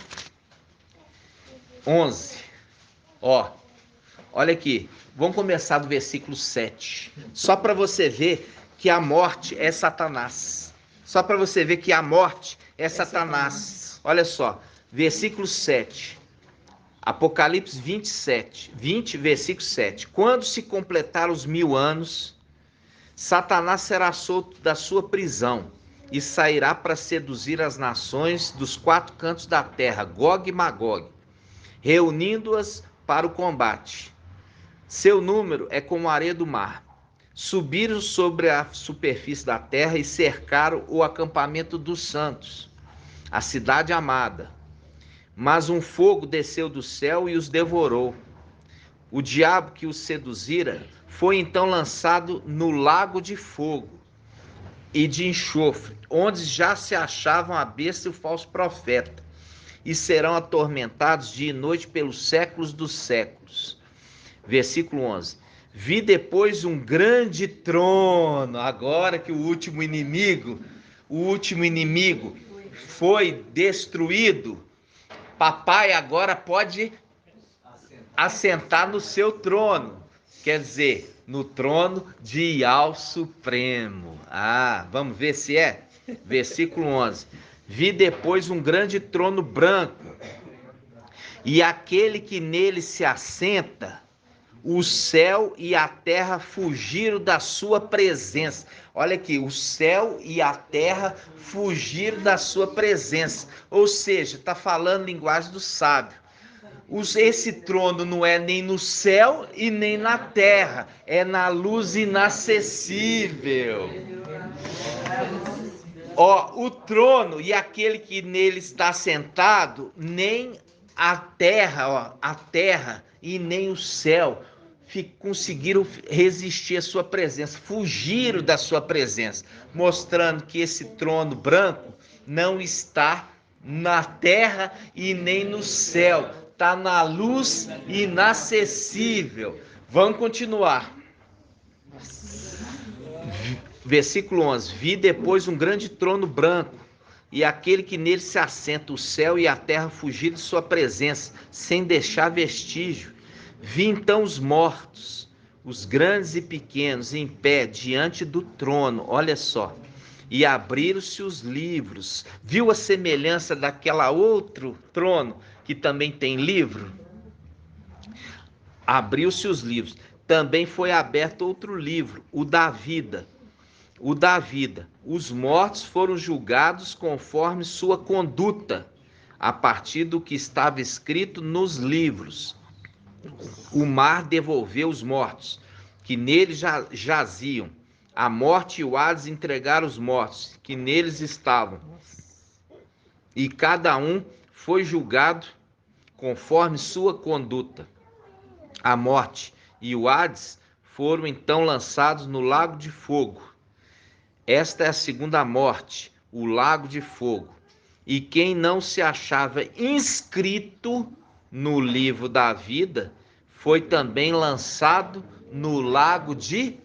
Speaker 1: 11. Olha aqui. Vamos começar do versículo 7. Só para você ver que a morte é Satanás. Só para você ver que a morte é Satanás. Olha só, versículo 7. Apocalipse 20, versículo 7. Quando se completar os 1000 anos, Satanás será solto da sua prisão e sairá para seduzir as nações dos 4 cantos da terra, Gog e Magog, reunindo-as para o combate. Seu número é como a areia do mar. Subiram sobre a superfície da terra e cercaram o acampamento dos santos, a cidade amada. Mas um fogo desceu do céu e os devorou. O diabo que os seduzira foi então lançado no lago de fogo e de enxofre, onde já se achavam a besta e o falso profeta, e serão atormentados dia e noite pelos séculos dos séculos. Versículo 11. Vi depois um grande trono, agora que o último inimigo foi destruído. papai agora pode assentar no seu trono. Quer dizer, no trono de Yahweh Supremo. Vamos ver se é? Versículo 11. Vi depois um grande trono branco, e aquele que nele se assenta, o céu e a terra fugiram da sua presença. Olha aqui, o céu e a terra fugiram da sua presença. Ou seja, está falando linguagem do sábio. Esse trono não é nem no céu e nem na terra, é na luz inacessível. O trono e aquele que nele está sentado, nem a terra e nem o céu conseguiram resistir à sua presença, fugiram da sua presença, mostrando que esse trono branco não está na terra e nem no céu, está na luz inacessível. Vamos continuar. Versículo 11. Vi depois um grande trono branco, e aquele que nele se assenta, o céu e a terra fugiram de sua presença, sem deixar vestígio. Vi então os mortos, os grandes e pequenos, em pé diante do trono. Olha só. E abriram-se os livros. Viu a semelhança daquela outro trono que também tem livro? Abriu-se os livros. Também foi aberto outro livro, o da vida. Os mortos foram julgados conforme sua conduta, a partir do que estava escrito nos livros. O mar devolveu os mortos, que neles jaziam. A morte e o Hades entregaram os mortos, que neles estavam. E cada um foi julgado conforme sua conduta. A morte e o Hades foram então lançados no lago de fogo. Esta é a segunda morte, o lago de fogo. E quem não se achava inscrito no livro da vida foi também lançado no lago de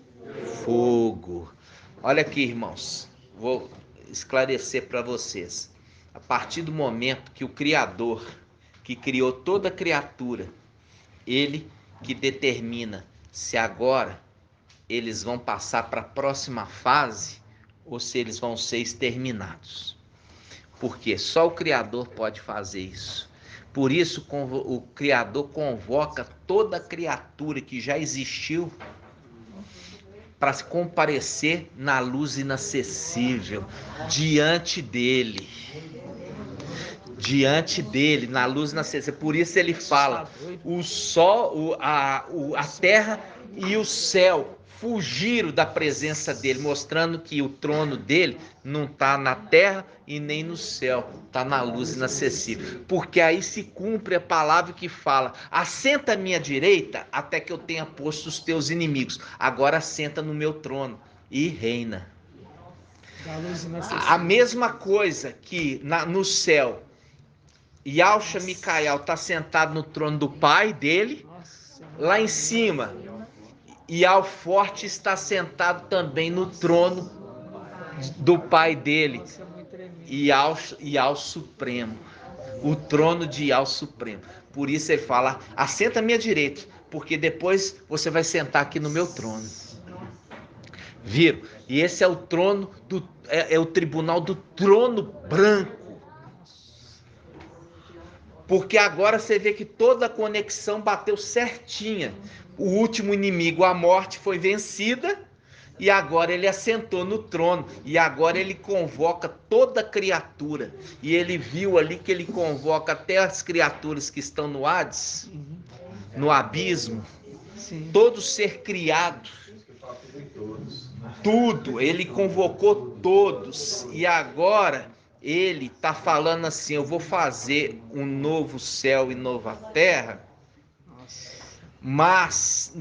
Speaker 1: fogo. Olha aqui, irmãos, vou esclarecer para vocês. A partir do momento que o Criador, que criou toda a criatura, ele que determina se agora eles vão passar para a próxima fase ou se eles vão ser exterminados. Porque só o Criador pode fazer isso. Por isso o Criador convoca toda a criatura que já existiu para se comparecer na luz inacessível, diante dele, na luz inacessível. Por isso ele fala, o sol, a terra e o céu fugiram da presença dele, mostrando que o trono dele não está na terra e nem no céu, está na luz inacessível. Porque aí se cumpre a palavra que fala, assenta à minha direita até que eu tenha posto os teus inimigos. Agora assenta no meu trono e reina. A mesma coisa que no céu, Yahshua Micael está sentado no trono do pai dele, lá em cima, e Al Forte está sentado também no trono do pai dele, e ao Supremo, o trono de Al Supremo. Por isso ele fala, assenta à minha direita, porque depois você vai sentar aqui no meu trono. Viram? E esse é o trono, é o tribunal do trono branco. Porque agora você vê que toda a conexão bateu certinha. O último inimigo, a morte, foi vencida e agora ele assentou no trono. E agora ele convoca toda criatura. E ele viu ali que ele convoca até as criaturas que estão no Hades, no abismo. Sim. Todo ser criado. Tudo. Ele convocou todos. E agora ele está falando assim, eu vou fazer um novo céu e nova terra, mas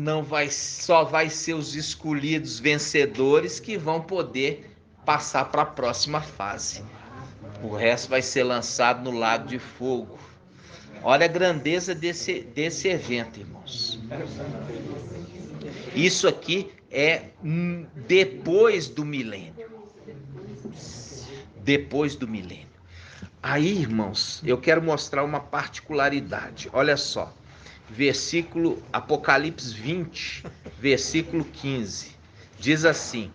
Speaker 1: só vai ser os escolhidos vencedores que vão poder passar para a próxima fase. O resto vai ser lançado no lago de fogo. Olha a grandeza desse evento, irmãos. Isso aqui é depois do milênio. Depois do milênio. Aí, irmãos, eu quero mostrar uma particularidade. Olha só. Versículo Apocalipse 20, versículo 15. Diz assim: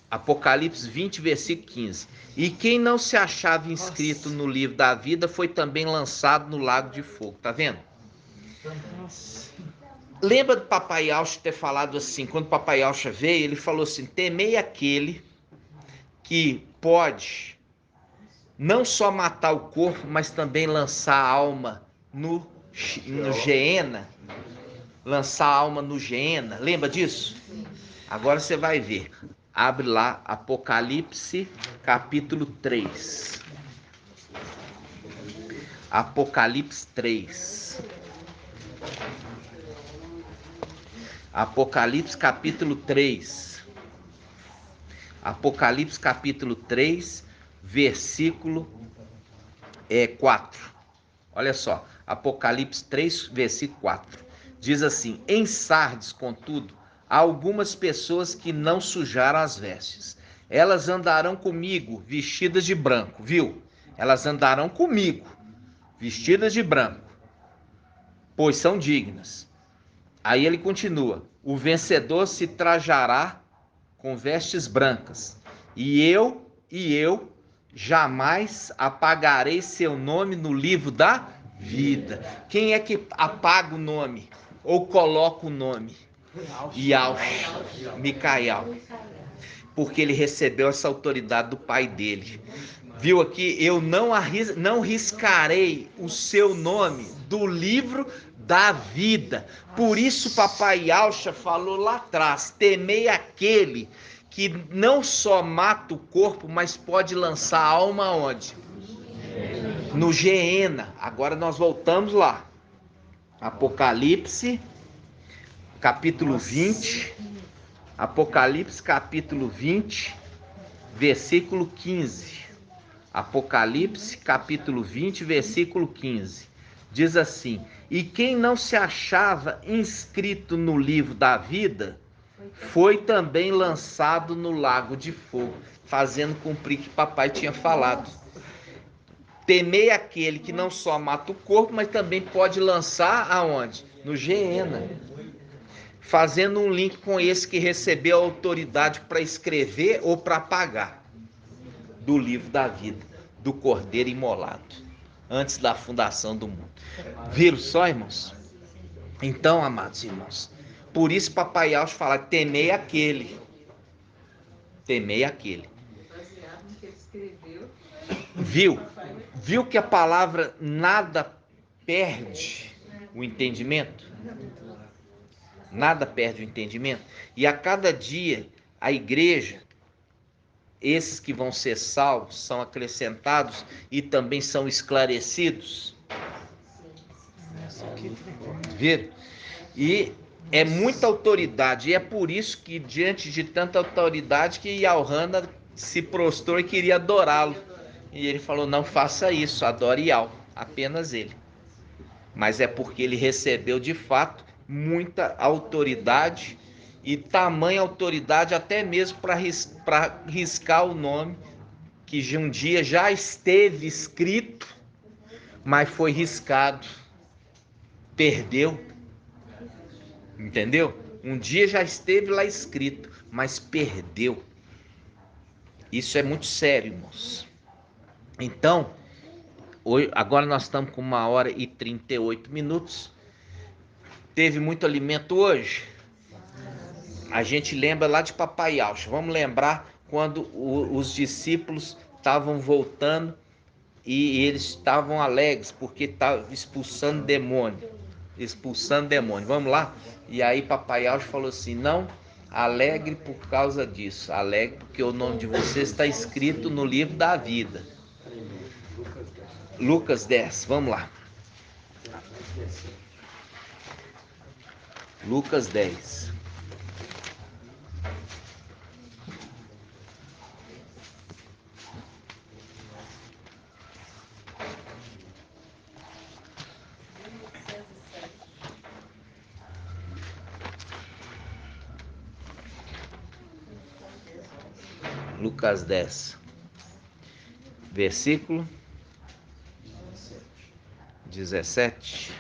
Speaker 1: Apocalipse 20, versículo 15. E quem não se achava inscrito no livro da vida foi também lançado no lago de fogo. Tá vendo? Lembra do Papai Alcha ter falado assim? Quando o Papai Alcha veio, ele falou assim: temei aquele que pode não só matar o corpo, mas também lançar a alma no Geena. Lançar a alma no Geena. Lembra disso? Agora você vai ver. Abre lá Apocalipse capítulo 3. Apocalipse 3. Apocalipse capítulo 3. Apocalipse capítulo 3, versículo 4. Olha só, Apocalipse 3, versículo 4. Diz assim: em Sardes, contudo, há algumas pessoas que não sujaram as vestes. Elas andarão comigo vestidas de branco, viu? Elas andarão comigo vestidas de branco, pois são dignas. Aí ele continua: o vencedor se trajará com vestes brancas, e eu jamais apagarei seu nome no livro da vida. Quem é que apaga o nome ou coloca o nome? Yahshua, Micael, porque ele recebeu essa autoridade do pai dele. Viu aqui? Eu não riscarei o seu nome do livro da vida. Por isso Papai Alcha falou lá atrás: temei aquele que não só mata o corpo, mas pode lançar a alma onde? No Geena. Agora nós voltamos lá. Apocalipse, capítulo 20. Apocalipse, capítulo 20, versículo 15. Apocalipse, capítulo 20, versículo 15. Diz assim: e quem não se achava inscrito no livro da vida foi também lançado no lago de fogo, fazendo cumprir o que papai tinha falado. Temei aquele que não só mata o corpo, mas também pode lançar aonde? No Geena. Fazendo um link com esse que recebeu a autoridade para escrever ou para apagar do livro da vida, do Cordeiro imolado, antes da fundação do mundo. Viram só, irmãos? Então, amados irmãos, por isso Papai Alcha fala: temei aquele. Temei aquele. Viu que a palavra nada perde o entendimento? Nada perde o entendimento. E a cada dia a igreja, esses que vão ser salvos, são acrescentados e também são esclarecidos. Viram? E é muita autoridade. E é por isso que, diante de tanta autoridade, que Yahweh se prostrou e queria adorá-lo. E ele falou: não faça isso, adore Yahweh, apenas ele. Mas é porque ele recebeu de fato muita autoridade, e tamanha autoridade até mesmo para riscar o nome que um dia já esteve escrito, mas foi riscado, perdeu. Entendeu? Um dia já esteve lá escrito, mas perdeu. Isso é muito sério, irmãos. Então, agora nós estamos com 1h38. Teve muito alimento hoje? A gente lembra lá de Papai Alcha. Vamos lembrar quando os discípulos estavam voltando e eles estavam alegres porque estavam expulsando demônio. Vamos lá? E aí Papai Alcha falou assim: não alegre por causa disso, alegre porque o nome de vocês está escrito no livro da vida. Lucas 10, vamos lá. Lucas 10. Lucas 10, versículo 17.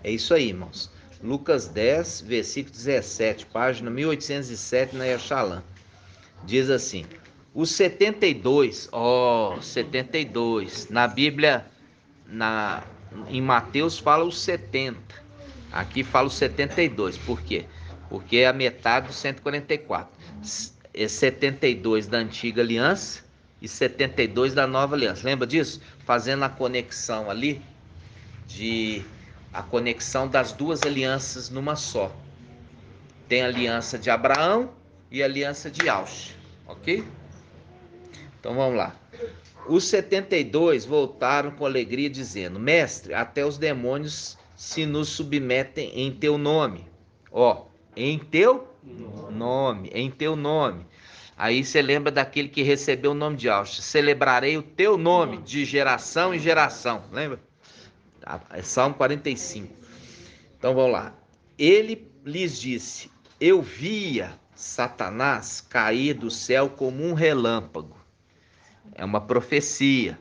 Speaker 1: É isso aí, irmãos. Lucas 10, versículo 17, página 1807 na Yaxalã. Diz assim: os 72, 72, na Bíblia, em Mateus fala os 70, aqui fala os 72, por quê? Porque é a metade dos 144, é 72 da antiga aliança e 72 da nova aliança, lembra disso? Fazendo a conexão ali, a conexão das duas alianças numa só. Tem a aliança de Abraão e a aliança de Aush, ok? Então vamos lá. Os 72 voltaram com alegria dizendo: mestre, até os demônios se nos submetem em teu nome. Em teu nome, em teu nome. Aí você lembra daquele que recebeu o nome de Aush: celebrarei o teu nome de geração em geração. Lembra? É Salmo 45. Então vamos lá. Ele lhes disse: eu via Satanás cair do céu como um relâmpago. É uma profecia.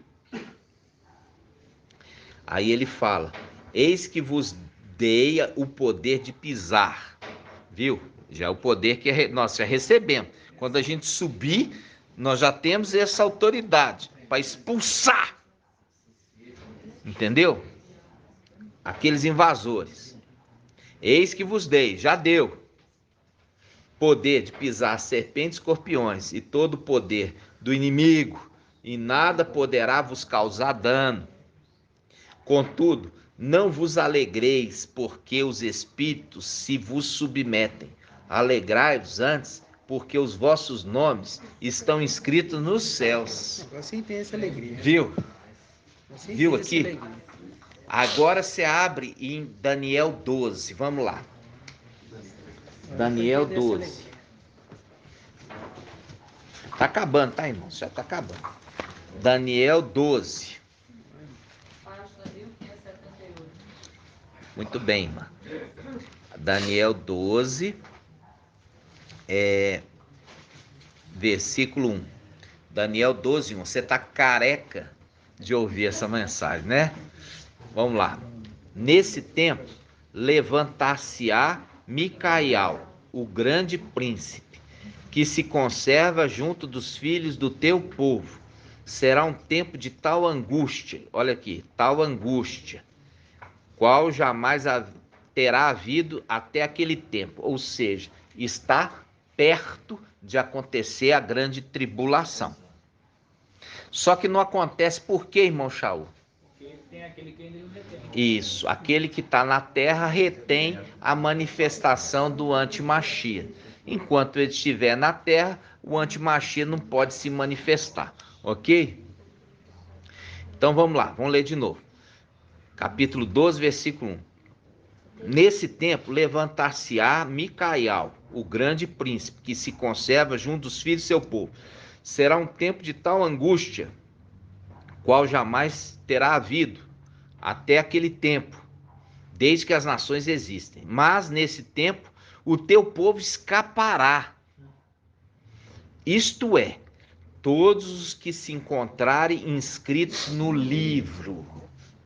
Speaker 1: Aí ele fala: eis que vos dei o poder de pisar. Viu? Já é o poder que nós já recebemos. Quando a gente subir, nós já temos essa autoridade para expulsar. Entendeu? Aqueles invasores. Eis que vos dei, já deu. Poder de pisar serpentes e escorpiões e todo o poder do inimigo, e nada poderá vos causar dano. Contudo, não vos alegreis, porque os espíritos se vos submetem. Alegrai-vos antes, porque os vossos nomes estão escritos nos céus.
Speaker 2: Você tem essa alegria.
Speaker 1: Viu? Viu aqui? Agora você abre em Daniel 12. Vamos lá. Daniel 12. Tá acabando, tá, irmão? Já tá acabando. Daniel 12. Muito bem, irmã. Daniel 12, versículo 1. Daniel 12, 1. Você tá careca de ouvir essa mensagem, né? Vamos lá. Nesse tempo, levantar-se-á Micael, o grande príncipe, que se conserva junto dos filhos do teu povo. Será um tempo de tal angústia, olha aqui, tal angústia, qual jamais terá havido até aquele tempo. Ou seja, está perto de acontecer a grande tribulação. Só que não acontece por quê, irmão Shaul?
Speaker 7: Porque tem aquele que ainda retém.
Speaker 1: Isso, aquele que está na terra retém a manifestação do antimachia. Enquanto ele estiver na terra, o antimachia não pode se manifestar, ok? Então vamos lá, vamos ler de novo. Capítulo 12, versículo 1. Nesse tempo levantar-se-á Micael, o grande príncipe, que se conserva junto dos filhos do seu povo. Será um tempo de tal angústia, qual jamais terá havido até aquele tempo, desde que as nações existem. Mas nesse tempo o teu povo escapará. Isto é, todos os que se encontrarem inscritos no livro.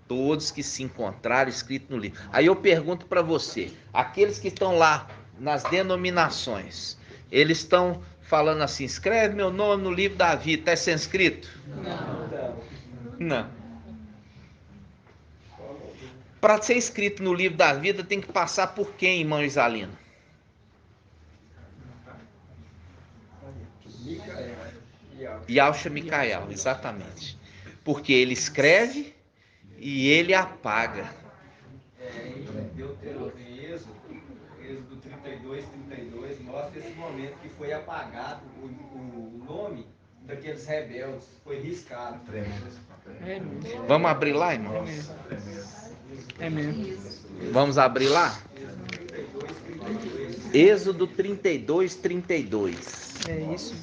Speaker 1: Todos que se encontrarem escritos no livro. Aí eu pergunto para você, aqueles que estão lá nas denominações, eles estão falando assim: escreve meu nome no livro da vida, está sendo escrito? Não. Para ser escrito no livro da vida, tem que passar por quem, irmão Isalino? Yahshua Micael, exatamente. Porque ele escreve e ele apaga.
Speaker 10: Êxodo 32, 32, mostra esse momento que foi apagado o nome daqueles rebeldes, foi riscado.
Speaker 1: Vamos abrir lá, irmão?
Speaker 2: É mesmo.
Speaker 1: Vamos abrir lá? Êxodo 32, 32.
Speaker 2: É isso.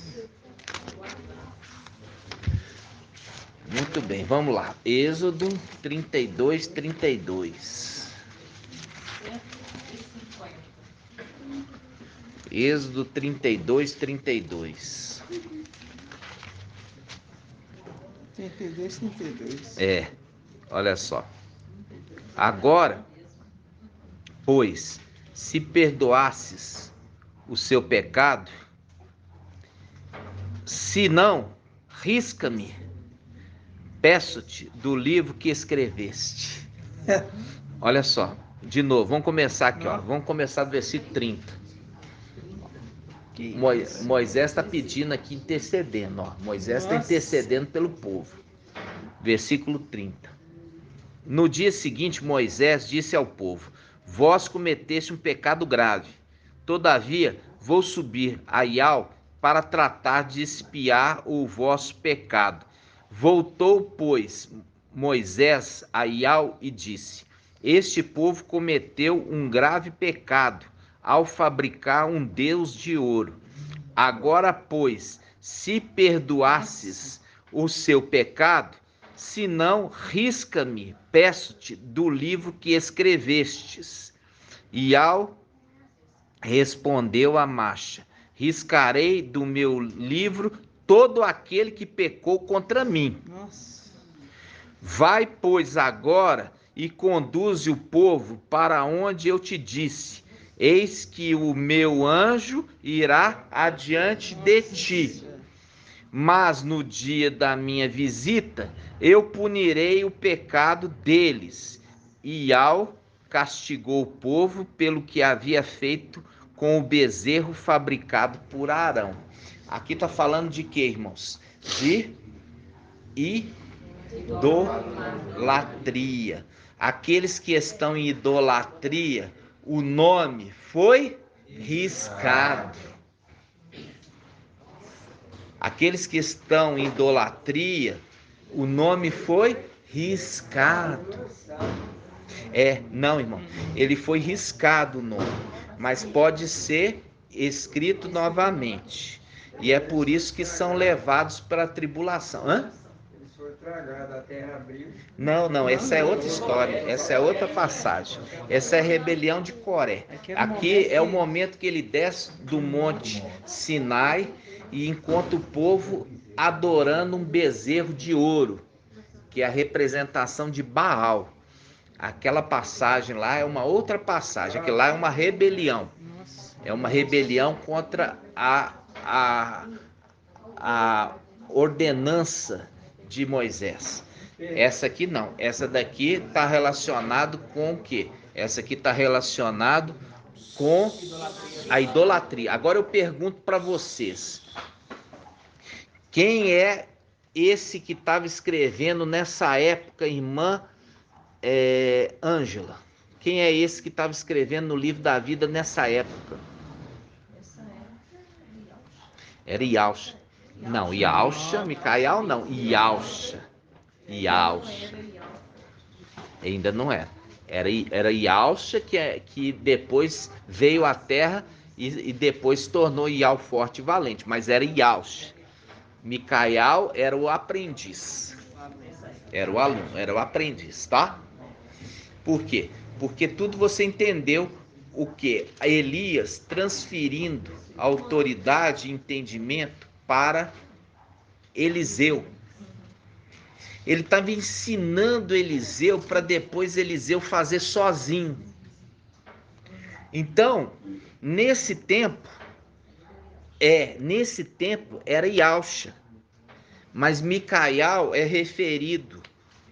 Speaker 1: Muito bem, vamos lá. Êxodo 32, 32. Êxodo 32, 32.
Speaker 2: 32.
Speaker 1: Olha só. Agora, pois, se perdoasses o seu pecado, se não, risca-me, peço-te, do livro que escreveste. Olha só, de novo, vamos começar aqui, ó. Vamos começar do versículo 30. Moisés está pedindo aqui, intercedendo, ó. Moisés está intercedendo pelo povo. Versículo 30. No dia seguinte, Moisés disse ao povo: vós cometeste um pecado grave. Todavia, vou subir a Ial para tratar de expiar o vosso pecado. Voltou, pois, Moisés a Ial e disse: este povo cometeu um grave pecado ao fabricar um deus de ouro. Agora, pois, se perdoasses o seu pecado, se não, risca-me, peço-te, do livro que escrevestes. Ial respondeu a Macha: riscarei do meu livro todo aquele que pecou contra mim. Vai, pois, agora e conduze o povo para onde eu te disse. Eis que o meu anjo irá adiante de ti. Mas no dia da minha visita, eu punirei o pecado deles. Ial castigou o povo pelo que havia feito com o bezerro fabricado por Arão. Aqui está falando de quê, irmãos? De idolatria. Aqueles que estão em idolatria, o nome foi riscado. Aqueles que estão em idolatria, o nome foi riscado. Não, irmão, ele foi riscado o nome, mas pode ser escrito novamente. E é por isso que são levados para a tribulação.
Speaker 9: Eles foram tragados, a terra abriu.
Speaker 1: Não, essa é outra história, essa é outra passagem. Essa é a rebelião de Coré. Aqui é o momento que ele desce do monte Sinai e encontra o povo adorando um bezerro de ouro, que é a representação de Baal. Aquela passagem lá é uma outra passagem, aquilo lá é uma rebelião. É uma rebelião contra a ordenança de Moisés. Essa aqui não, essa daqui está relacionado com o quê? Essa aqui está relacionado com a idolatria. Agora eu pergunto para vocês, quem é esse que estava escrevendo nessa época, irmã Ângela? Quem é esse que estava escrevendo no livro da vida nessa época? Era Ialcha. Não, Ialcha, Micael não, Ialcha. Ainda não era. Era Ialcha que depois veio à terra e depois se tornou Ial forte e valente, mas era Ialcha. Micael era o aprendiz. Era o aluno, era o aprendiz, tá? Por quê? Porque tudo você entendeu o que? Elias transferindo autoridade e entendimento para Eliseu. Ele estava ensinando Eliseu para depois Eliseu fazer sozinho. Então, nesse tempo era Ialcha, mas Micael é referido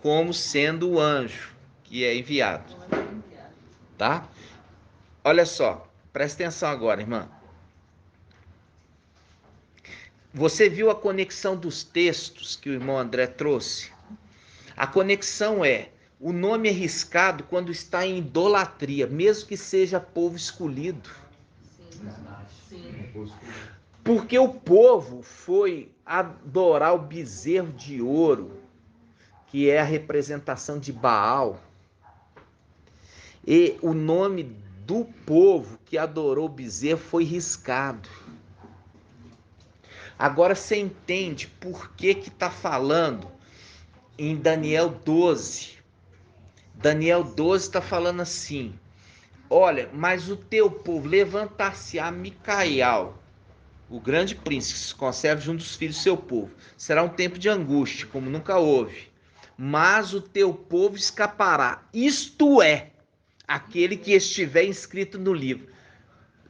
Speaker 1: como sendo o anjo que é enviado, tá? Olha só, presta atenção agora, irmã. Você viu a conexão dos textos que o irmão André trouxe? A conexão o nome é riscado quando está em idolatria, mesmo que seja povo escolhido. Porque o povo foi adorar o bezerro de ouro, que é a representação de Baal. E o nome do povo que adorou o bezerro foi riscado. Agora você entende por que está falando em Daniel 12. Daniel 12 está falando assim: olha, mas o teu povo levantar-se-á Micael, o grande príncipe se conserve junto dos filhos do seu povo. Será um tempo de angústia, como nunca houve. Mas o teu povo escapará. Isto é, aquele que estiver inscrito no livro,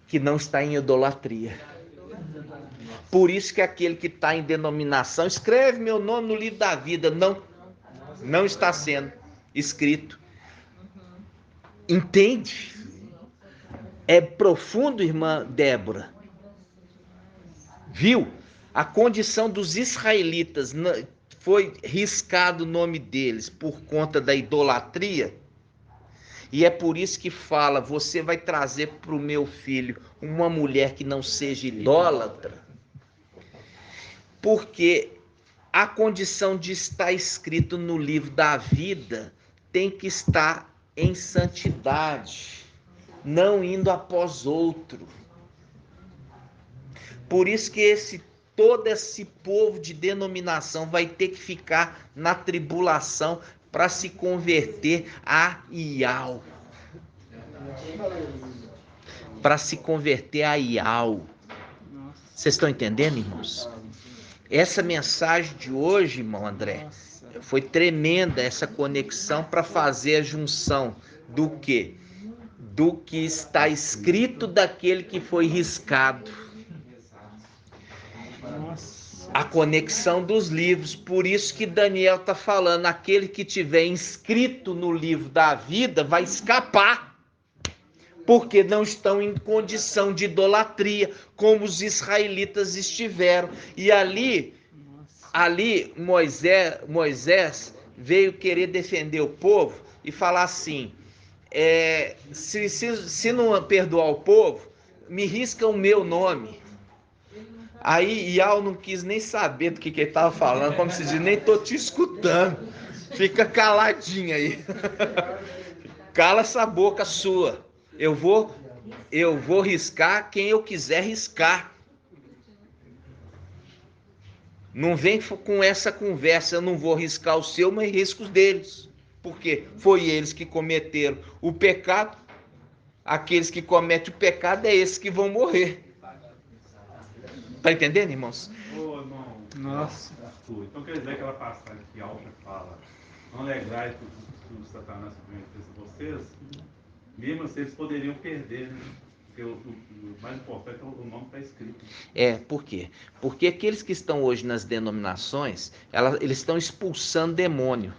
Speaker 1: que não está em idolatria. Por isso que aquele que está em denominação, escreve meu nome no livro da vida, não está sendo escrito. Entende? É profundo, irmã Débora. Viu? A condição dos israelitas foi riscado o nome deles por conta da idolatria. E é por isso que fala, você vai trazer para o meu filho uma mulher que não seja idólatra. Porque a condição de estar escrito no livro da vida tem que estar em santidade, não indo após outro. Por isso que todo esse povo de denominação vai ter que ficar na tribulação para se converter a Ial. Para se converter a Ial. Vocês estão entendendo, irmãos? Essa mensagem de hoje, irmão André, foi tremenda, essa conexão para fazer a junção do quê? Do que está escrito daquele que foi riscado. A conexão dos livros. Por isso que Daniel está falando, aquele que tiver inscrito no livro da vida vai escapar. Porque não estão em condição de idolatria, como os israelitas estiveram. E ali Moisés veio querer defender o povo e falar assim, se não perdoar o povo, me risca o meu nome. Aí Ial não quis nem saber do que ele estava falando, como se diz, nem estou te escutando. Fica caladinho aí. Cala essa boca sua. Eu vou riscar quem eu quiser riscar. Não vem com essa conversa, eu não vou riscar o seu, mas risco os deles. Porque foi eles que cometeram o pecado. Aqueles que cometem o pecado é esses que vão morrer. Tá entendendo, irmãos?
Speaker 11: Ô, irmão. Nossa. Então quer dizer que aquela passagem que Alfa fala, não alegrai que o Satanás submetesse vocês, mesmo assim eles poderiam perder, né? Porque o mais importante é o nome está escrito.
Speaker 1: Por quê? Porque aqueles que estão hoje nas denominações, eles estão expulsando demônio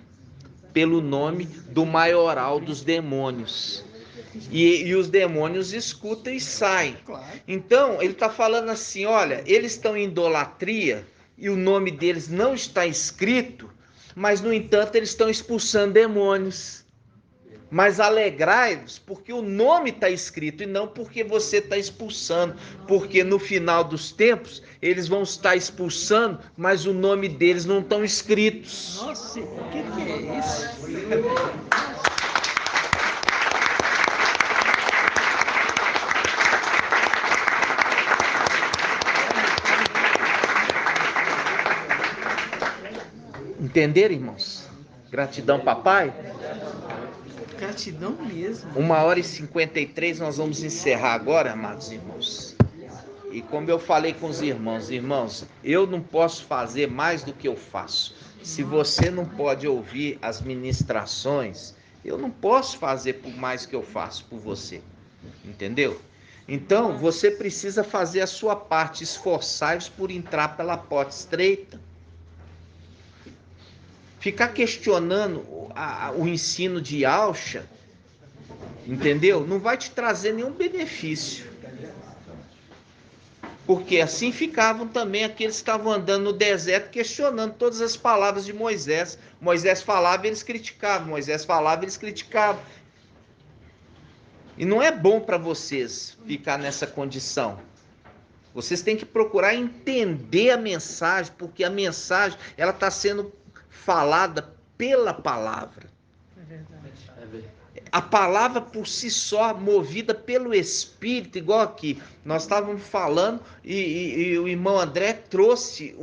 Speaker 1: pelo nome do maioral dos demônios. E os demônios escutam e saem. Então, ele está falando assim, olha, eles estão em idolatria e o nome deles não está escrito, mas, no entanto, eles estão expulsando demônios. Mas alegrai-vos porque o nome está escrito e não porque você está expulsando. Porque no final dos tempos, eles vão estar expulsando, mas o nome deles não estão escritos.
Speaker 2: Nossa, o que é isso?
Speaker 1: Entenderam, irmãos? Gratidão, papai.
Speaker 2: Gratidão mesmo.
Speaker 1: 1h53, nós vamos encerrar agora, amados irmãos. E como eu falei com os irmãos, eu não posso fazer mais do que eu faço. Se você não pode ouvir as ministrações, eu não posso fazer por mais que eu faço por você. Entendeu? Então, você precisa fazer a sua parte, esforçar-vos por entrar pela porta estreita. Ficar questionando o ensino de Alcha, entendeu? Não vai te trazer nenhum benefício. Porque assim ficavam também aqueles que estavam andando no deserto questionando todas as palavras de Moisés. Moisés falava e eles criticavam. Moisés falava e eles criticavam. E não é bom para vocês ficar nessa condição. Vocês têm que procurar entender a mensagem, porque a mensagem ela está sendo falada pela palavra.
Speaker 2: É verdade.
Speaker 1: A palavra por si só, movida pelo Espírito, igual aqui. Nós estávamos falando e o irmão André trouxe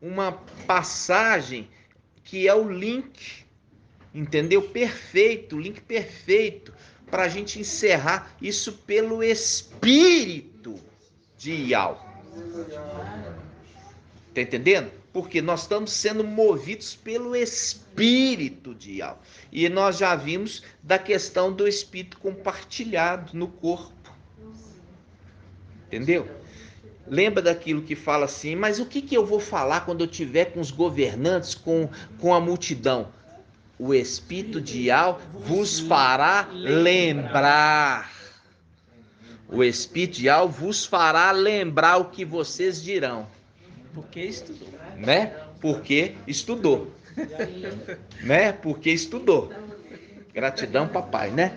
Speaker 1: uma passagem que é o link, entendeu? Perfeito, o link perfeito, para a gente encerrar isso pelo Espírito de Ial. Tá entendendo? Porque nós estamos sendo movidos pelo espírito de Yahweh. E nós já vimos da questão do espírito compartilhado no corpo. Entendeu? Lembra daquilo que fala assim, mas o que eu vou falar quando eu estiver com os governantes, com a multidão? O espírito de Yahweh vos fará lembrar. O espírito de Yahweh vos fará lembrar o que vocês dirão.
Speaker 2: Porque estudou.
Speaker 1: Né? Porque estudou. Né? Porque estudou. Gratidão, papai, né?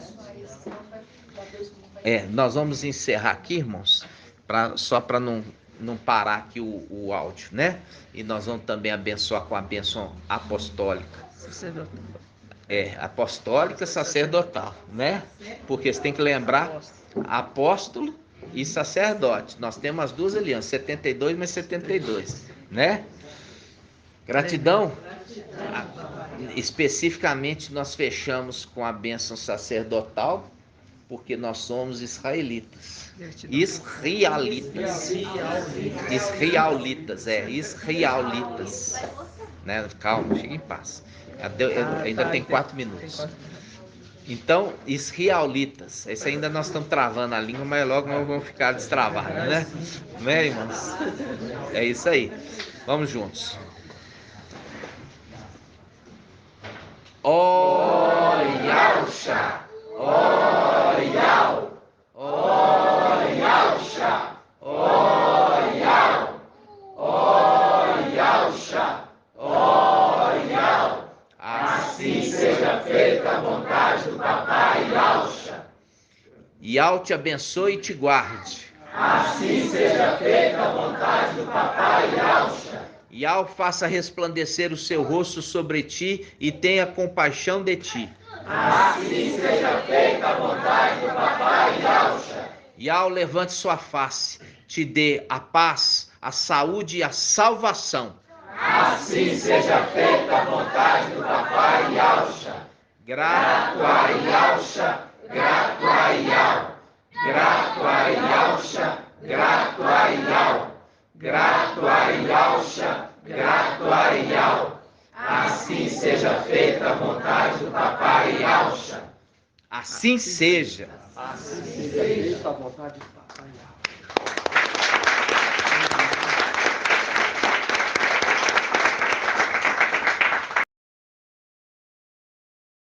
Speaker 1: Nós vamos encerrar aqui, irmãos, só para não parar aqui o áudio, né? E nós vamos também abençoar com a bênção apostólica. Apostólica, sacerdotal, né? Porque você tem que lembrar apóstolo e sacerdote. Nós temos as duas alianças, 72 mais 72, né? Gratidão. Especificamente nós fechamos com a bênção sacerdotal, porque nós somos israelitas. Israelitas, né? Calma, fique em paz. Ainda tem 4 minutos. Então, israelitas, esse ainda nós estamos travando a língua, mas logo nós vamos ficar destravados, né? Né, irmãos? É isso aí. Vamos juntos. Ó Yahusha, ó Yahweh, ó Yahusha, ó Yahweh, ó Yahusha, ó Yahweh. Assim seja feita a vontade do papai Yahusha. Yahweh te abençoe e te guarde. Assim seja feita a vontade do papai Yahusha. Yahweh faça resplandecer o seu rosto sobre ti e tenha compaixão de ti. Assim seja feita a vontade do papai Yahusha. Yahweh levante sua face, te dê a paz, a saúde e a salvação. Assim seja feita a vontade do papai Yahusha. Grato a Yahusha, grato a Yahweh. Grato a Yahusha, grato a Yahweh. Grato a Yahusha, grato a Yahweh. Assim seja feita a vontade do papai Yahusha. Assim seja. Assim seja a vontade do papai Yahweh.